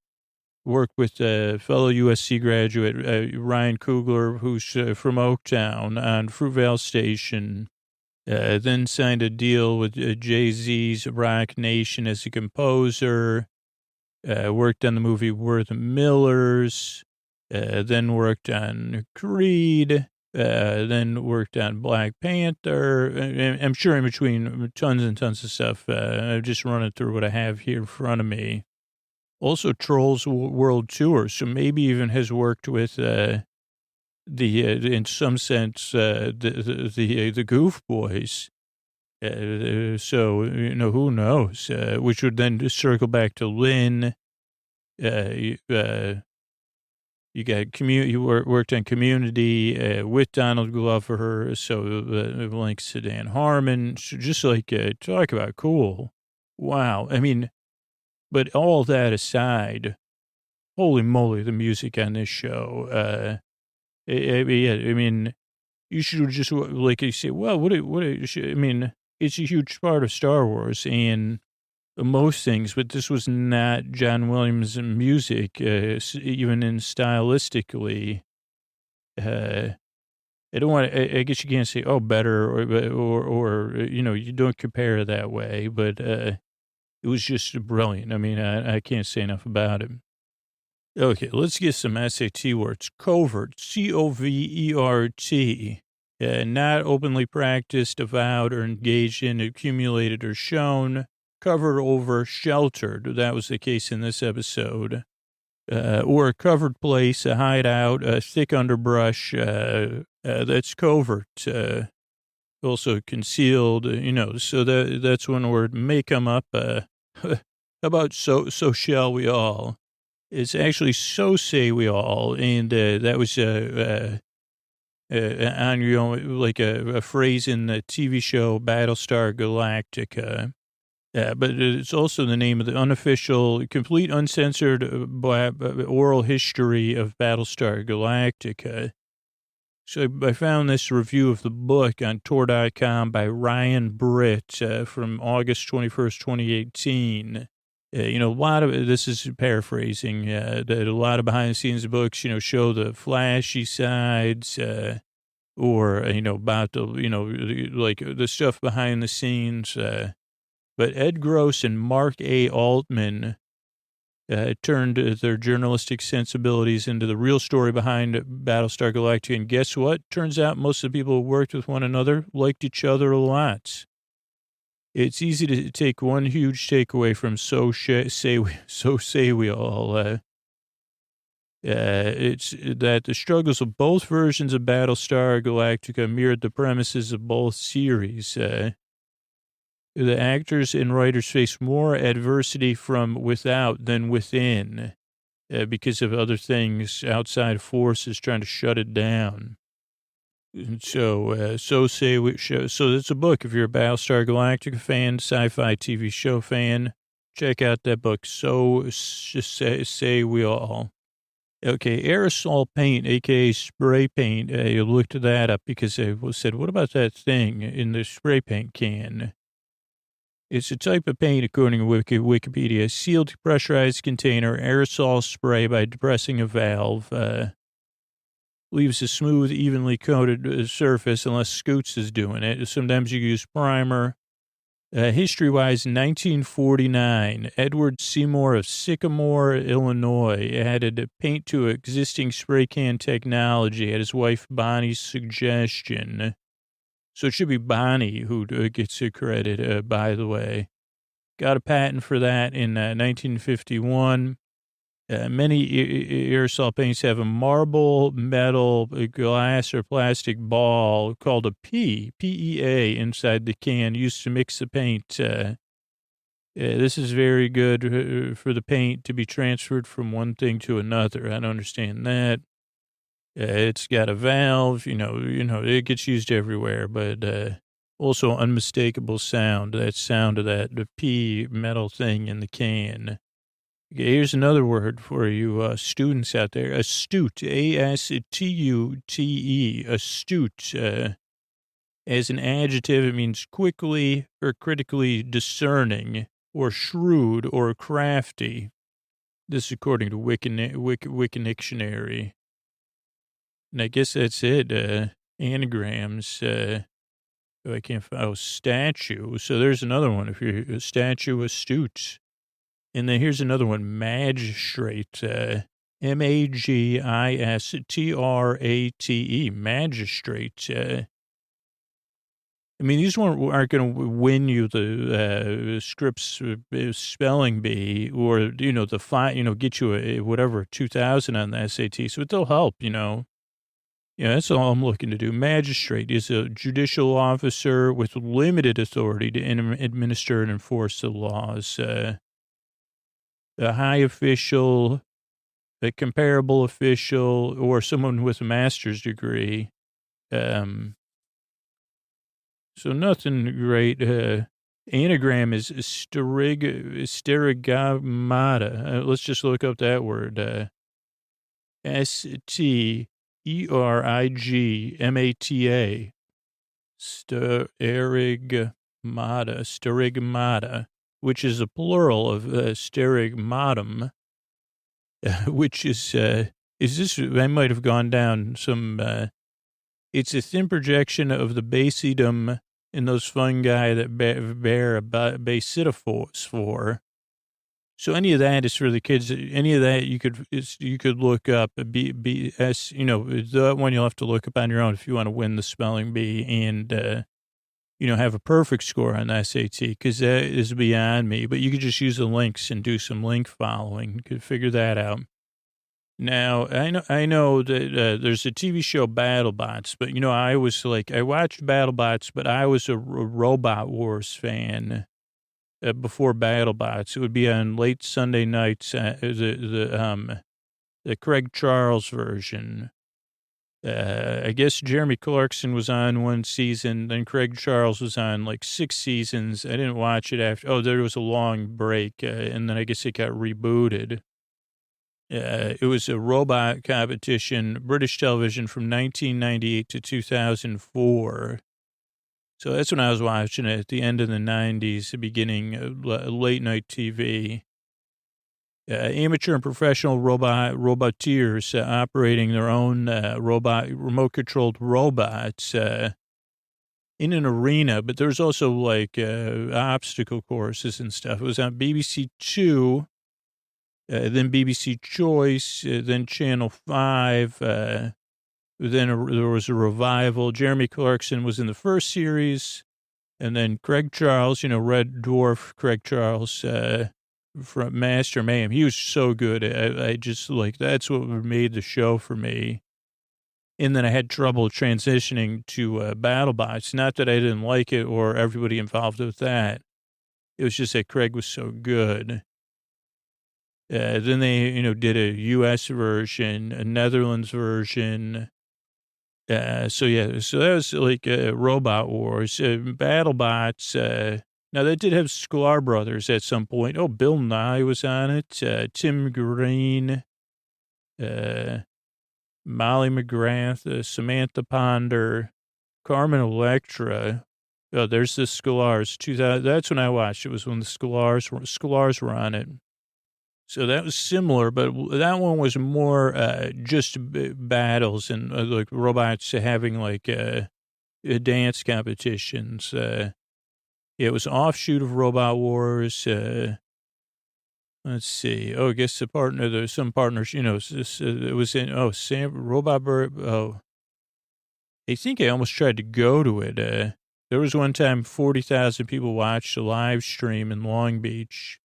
worked with fellow USC graduate Ryan Coogler, who's from Oaktown on Fruitvale Station. Then signed a deal with Jay-Z's Rock Nation as a composer. Worked on the movie We're the Millers. Then worked on Creed. Then worked on Black Panther. I'm sure in between tons and tons of stuff. I'm just running through what I have here in front of me. Also, Trolls World Tour, so maybe even has worked with in some sense, the Goof Boys. So, who knows? Which would then circle back to Lynn. You got you worked on Community with Donald Glover, so links to Dan Harmon. So just talk about cool. Wow. I mean, but all that aside, holy moly, the music on this show. I mean, you should just, you say, well, it's a huge part of Star Wars and most things, but this was not John Williams' music, even in stylistically. I don't want to, I guess you can't say, oh, better, or you don't compare it that way, but it was just brilliant. I mean, I can't say enough about it. Okay, let's get some SAT words. Covert, C-O-V-E-R-T. Not openly practiced, avowed, or engaged in, accumulated, or shown. Covered over, sheltered. That was the case in this episode. Or a covered place, a hideout, a thick underbrush. That's covert. Also concealed, so that's one word may come up. How about so shall we all? It's actually so say we all, and that was on your own, like a phrase in the TV show Battlestar Galactica. But it's also the name of the unofficial, complete, uncensored oral history of Battlestar Galactica. So I found this review of the book on Tor.com by Ryan Britt from August 21st, 2018. A lot of this is paraphrasing, that a lot of behind the scenes books, show the flashy sides, or, about the, like the stuff behind the scenes. But Ed Gross and Mark A. Altman turned their journalistic sensibilities into the real story behind Battlestar Galactica. And guess what? Turns out most of the people who worked with one another liked each other a lot. It's easy to take one huge takeaway from so say we all. It's that the struggles of both versions of Battlestar Galactica mirrored the premises of both series. The actors and writers face more adversity from without than within because of other things, outside forces trying to shut it down. And so it's a book. If you're a Battlestar Galactica fan, sci-fi TV show fan, check out that book. So say we all. Okay, aerosol paint, a.k.a. spray paint. You looked that up because I said, what about that thing in the spray paint can? It's a type of paint, according to Wikipedia, a sealed pressurized container, aerosol spray by depressing a valve. Leaves a smooth, evenly coated surface unless Scoots is doing it. Sometimes you use primer. History-wise, 1949, Edward Seymour of Sycamore, Illinois, added paint to existing spray can technology at his wife Bonnie's suggestion. So it should be Bonnie who gets the credit, by the way. Got a patent for that in 1951. Many aerosol paints have a marble, metal, glass, or plastic ball called a PEA, inside the can used to mix the paint. This is very good for the paint to be transferred from one thing to another. I don't understand that. It's got a valve, it gets used everywhere, but also unmistakable sound, that sound of the P metal thing in the can. Okay, here's another word for you students out there. Astute, A-S-T-U-T-E, astute. As an adjective, it means quickly or critically discerning or shrewd or crafty. This is according to Wikidictionary. And I guess that's it. Anagrams. I can't find, statue. So there's another one. If you're a statue, astute. And then here's another one, magistrate, M-A-G-I-S-T-R-A-T-E, magistrate. I mean, these aren't going to win you the Scripps spelling bee or, get you a, whatever, 2,000 on the SAT. So it'll help, Yeah, that's all I'm looking to do. Magistrate is a judicial officer with limited authority to administer and enforce the laws. A high official, a comparable official, or someone with a master's degree. So nothing great. Anagram is sterigmata. Let's just look up that word. S-T-E-R-I-G-M-A-T-A. Sterigmata, which is a plural of sterigmatum, which is this, I might have gone down some, it's a thin projection of the basidium in those fungi that bear a basidophore. So any of that is for the kids. Any of that you could look up. B-S, the one you'll have to look up on your own if you want to win the spelling bee and, have a perfect score on the SAT, because that is beyond me. But you could just use the links and do some link following. You could figure that out. Now, I know that there's a TV show, Battlebots, but, I watched Battlebots, but I was a Robot Wars fan before Battlebots. It would be on late Sunday nights, the Craig Charles version. I guess Jeremy Clarkson was on one season, then Craig Charles was on like 6 seasons. I didn't watch it after. Oh, there was a long break, and then I guess it got rebooted. It was a robot competition, British television from 1998 to 2004. So that's when I was watching it at the end of the 90s, the beginning of late night TV. Amateur and professional roboteers operating their own remote-controlled robots in an arena, but there's also like obstacle courses and stuff. It was on BBC Two, then BBC Choice, then Channel 5. Then there was a revival. Jeremy Clarkson was in the first series, and then Craig Charles, Red Dwarf Craig Charles, from Master Mayhem. He was so good. I just that's what made the show for me. And then I had trouble transitioning to BattleBots. Not that I didn't like it or everybody involved with that. It was just that Craig was so good. Then they, did a U.S. version, a Netherlands version. So that was like Robot Wars, BattleBots. Now that did have Sklar Brothers at some point. Oh, Bill Nye was on it. Tim Green, Molly McGrath, Samantha Ponder, Carmen Electra. Oh, there's the Scolars. 2000. That's when I watched. It was when the Scolars were on it. So that was similar, but that one was more just battles and like robots having like dance competitions. It was offshoot of Robot Wars. Let's see. Oh, I guess there's some partners, it was in, Robot Bird. Oh, I think I almost tried to go to it. There was one time 40,000 people watched a live stream in Long Beach.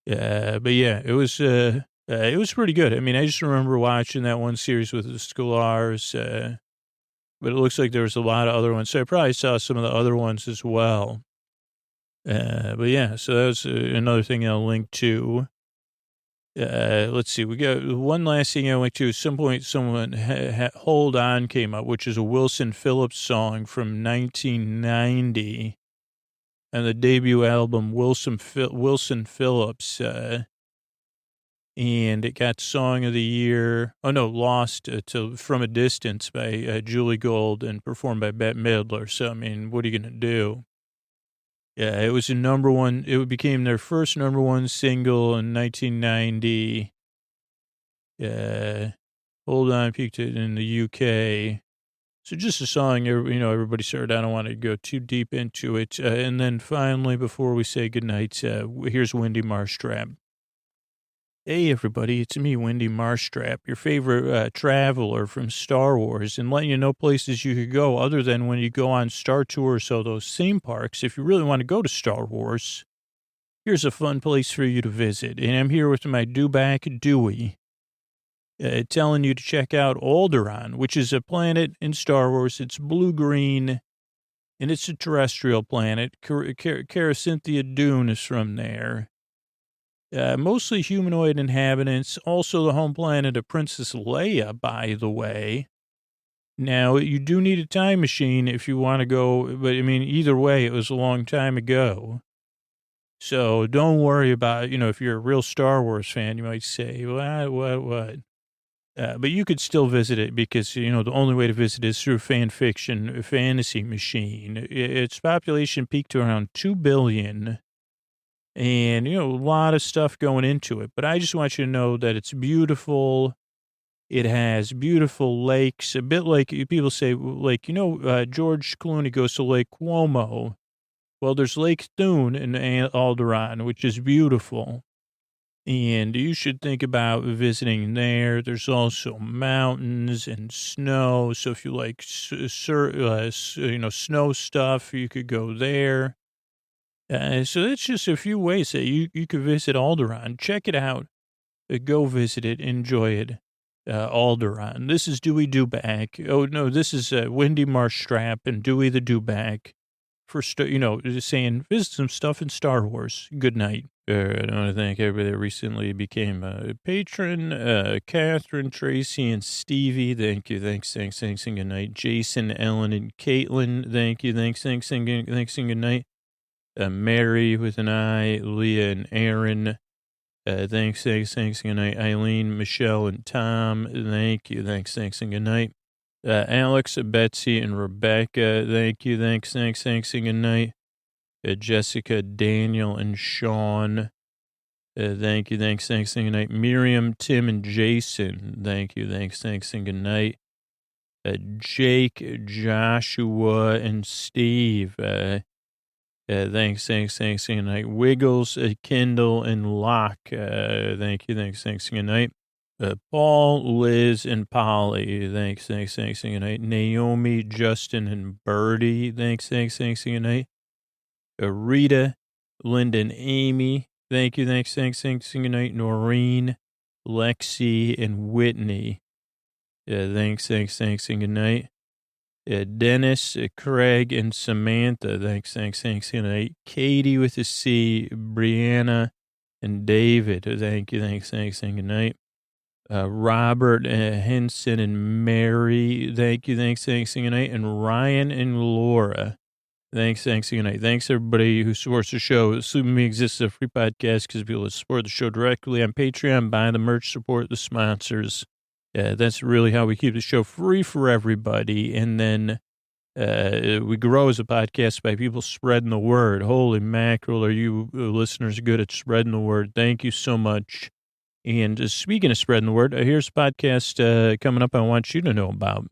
But yeah, it was pretty good. I mean, I just remember watching that one series with the Scholars, but it looks like there was a lot of other ones. So I probably saw some of the other ones as well. But yeah, so that was another thing I'll link to. Let's see. We got one last thing I'll link to. At some point, someone Hold On came up, which is a Wilson Phillips song from 1990. And the debut album, Wilson Phillips, and it got Song of the Year. Oh, no, Lost to From a Distance by Julie Gold and performed by Bette Midler. So, I mean, what are you going to do? Yeah, it was a number one. It became their first number one single in 1990. Hold On peaked it in the UK. So just a song, everybody started. I don't want to go too deep into it. And then finally, before we say goodnight, here's Wendy Marstrap. Hey, everybody, it's me, Wendy Marstrap, your favorite traveler from Star Wars, and letting you know places you could go other than when you go on Star Tours. So those theme parks, if you really want to go to Star Wars, here's a fun place for you to visit. And I'm here with my Dewback Dewey. Telling you to check out Alderan, which is a planet in Star Wars. It's blue-green, and it's a terrestrial planet. Caracynthia Dune is from there. Mostly humanoid inhabitants. Also the home planet of Princess Leia, by the way. Now, you do need a time machine if you want to go, but, I mean, either way, it was a long time ago. So don't worry about, if you're a real Star Wars fan, you might say, what? But you could still visit it because, the only way to visit is through fan fiction, fantasy machine. Its population peaked to around 2 billion and, a lot of stuff going into it. But I just want you to know that it's beautiful. It has beautiful lakes, a bit like people say, like, George Clooney goes to Lake Como. Well, there's Lake Thun in Alderan, which is beautiful. And you should think about visiting there. There's also mountains and snow. So if you like, snow stuff, you could go there. So that's just a few ways that you could visit Alderan. Check it out. Go visit it. Enjoy it. Alderan. This is Dewey Dewback. Oh, no, this is Wendy Marstrap and Dewey the Dewback for, just saying, visit some stuff in Star Wars. Good night. I want to thank everybody that recently became a patron. Catherine, Tracy, and Stevie. Thank you. Thanks, and good night. Jason, Ellen, and Caitlin. Thank you. Thanks, and good night. Mary with an I, Leah, and Aaron. Thanks, and good night. Eileen, Michelle, and Tom. Thank you. Thanks, and good night. Alex, Betsy, and Rebecca. Thank you. Thanks, and good night. Jessica, Daniel, and Sean. Thank you. Thanks, and good night. Miriam, Tim, and Jason. Thank you. Thanks, and good night. Jake, Joshua, and Steve. Thanks, and good night. Wiggles, Kendall, and Locke. Thank you. Thanks, and good night. Paul, Liz, and Polly. Thanks, and good night. Naomi, Justin, and Birdie. Thanks, and good night. Rita, Linda, and Amy. Thank you. Thanks, and good night. Noreen, Lexi, and Whitney. Thanks, and good night. Dennis, Craig, and Samantha. Thanks, and good night. Katie with a C, Brianna, and David. Thank you. Thanks, and good night. Robert, Henson, and Mary. Thank you. Thanks, and good night. And Ryan and Laura. Thanks, and good night. Thanks, everybody who supports the show. Sleep With Me exists as a free podcast because people support the show directly on Patreon, buy the merch, support the sponsors. That's really how we keep the show free for everybody. And then we grow as a podcast by people spreading the word. Holy mackerel, are you listeners good at spreading the word? Thank you so much. And speaking of spreading the word, here's a podcast coming up I want you to know about.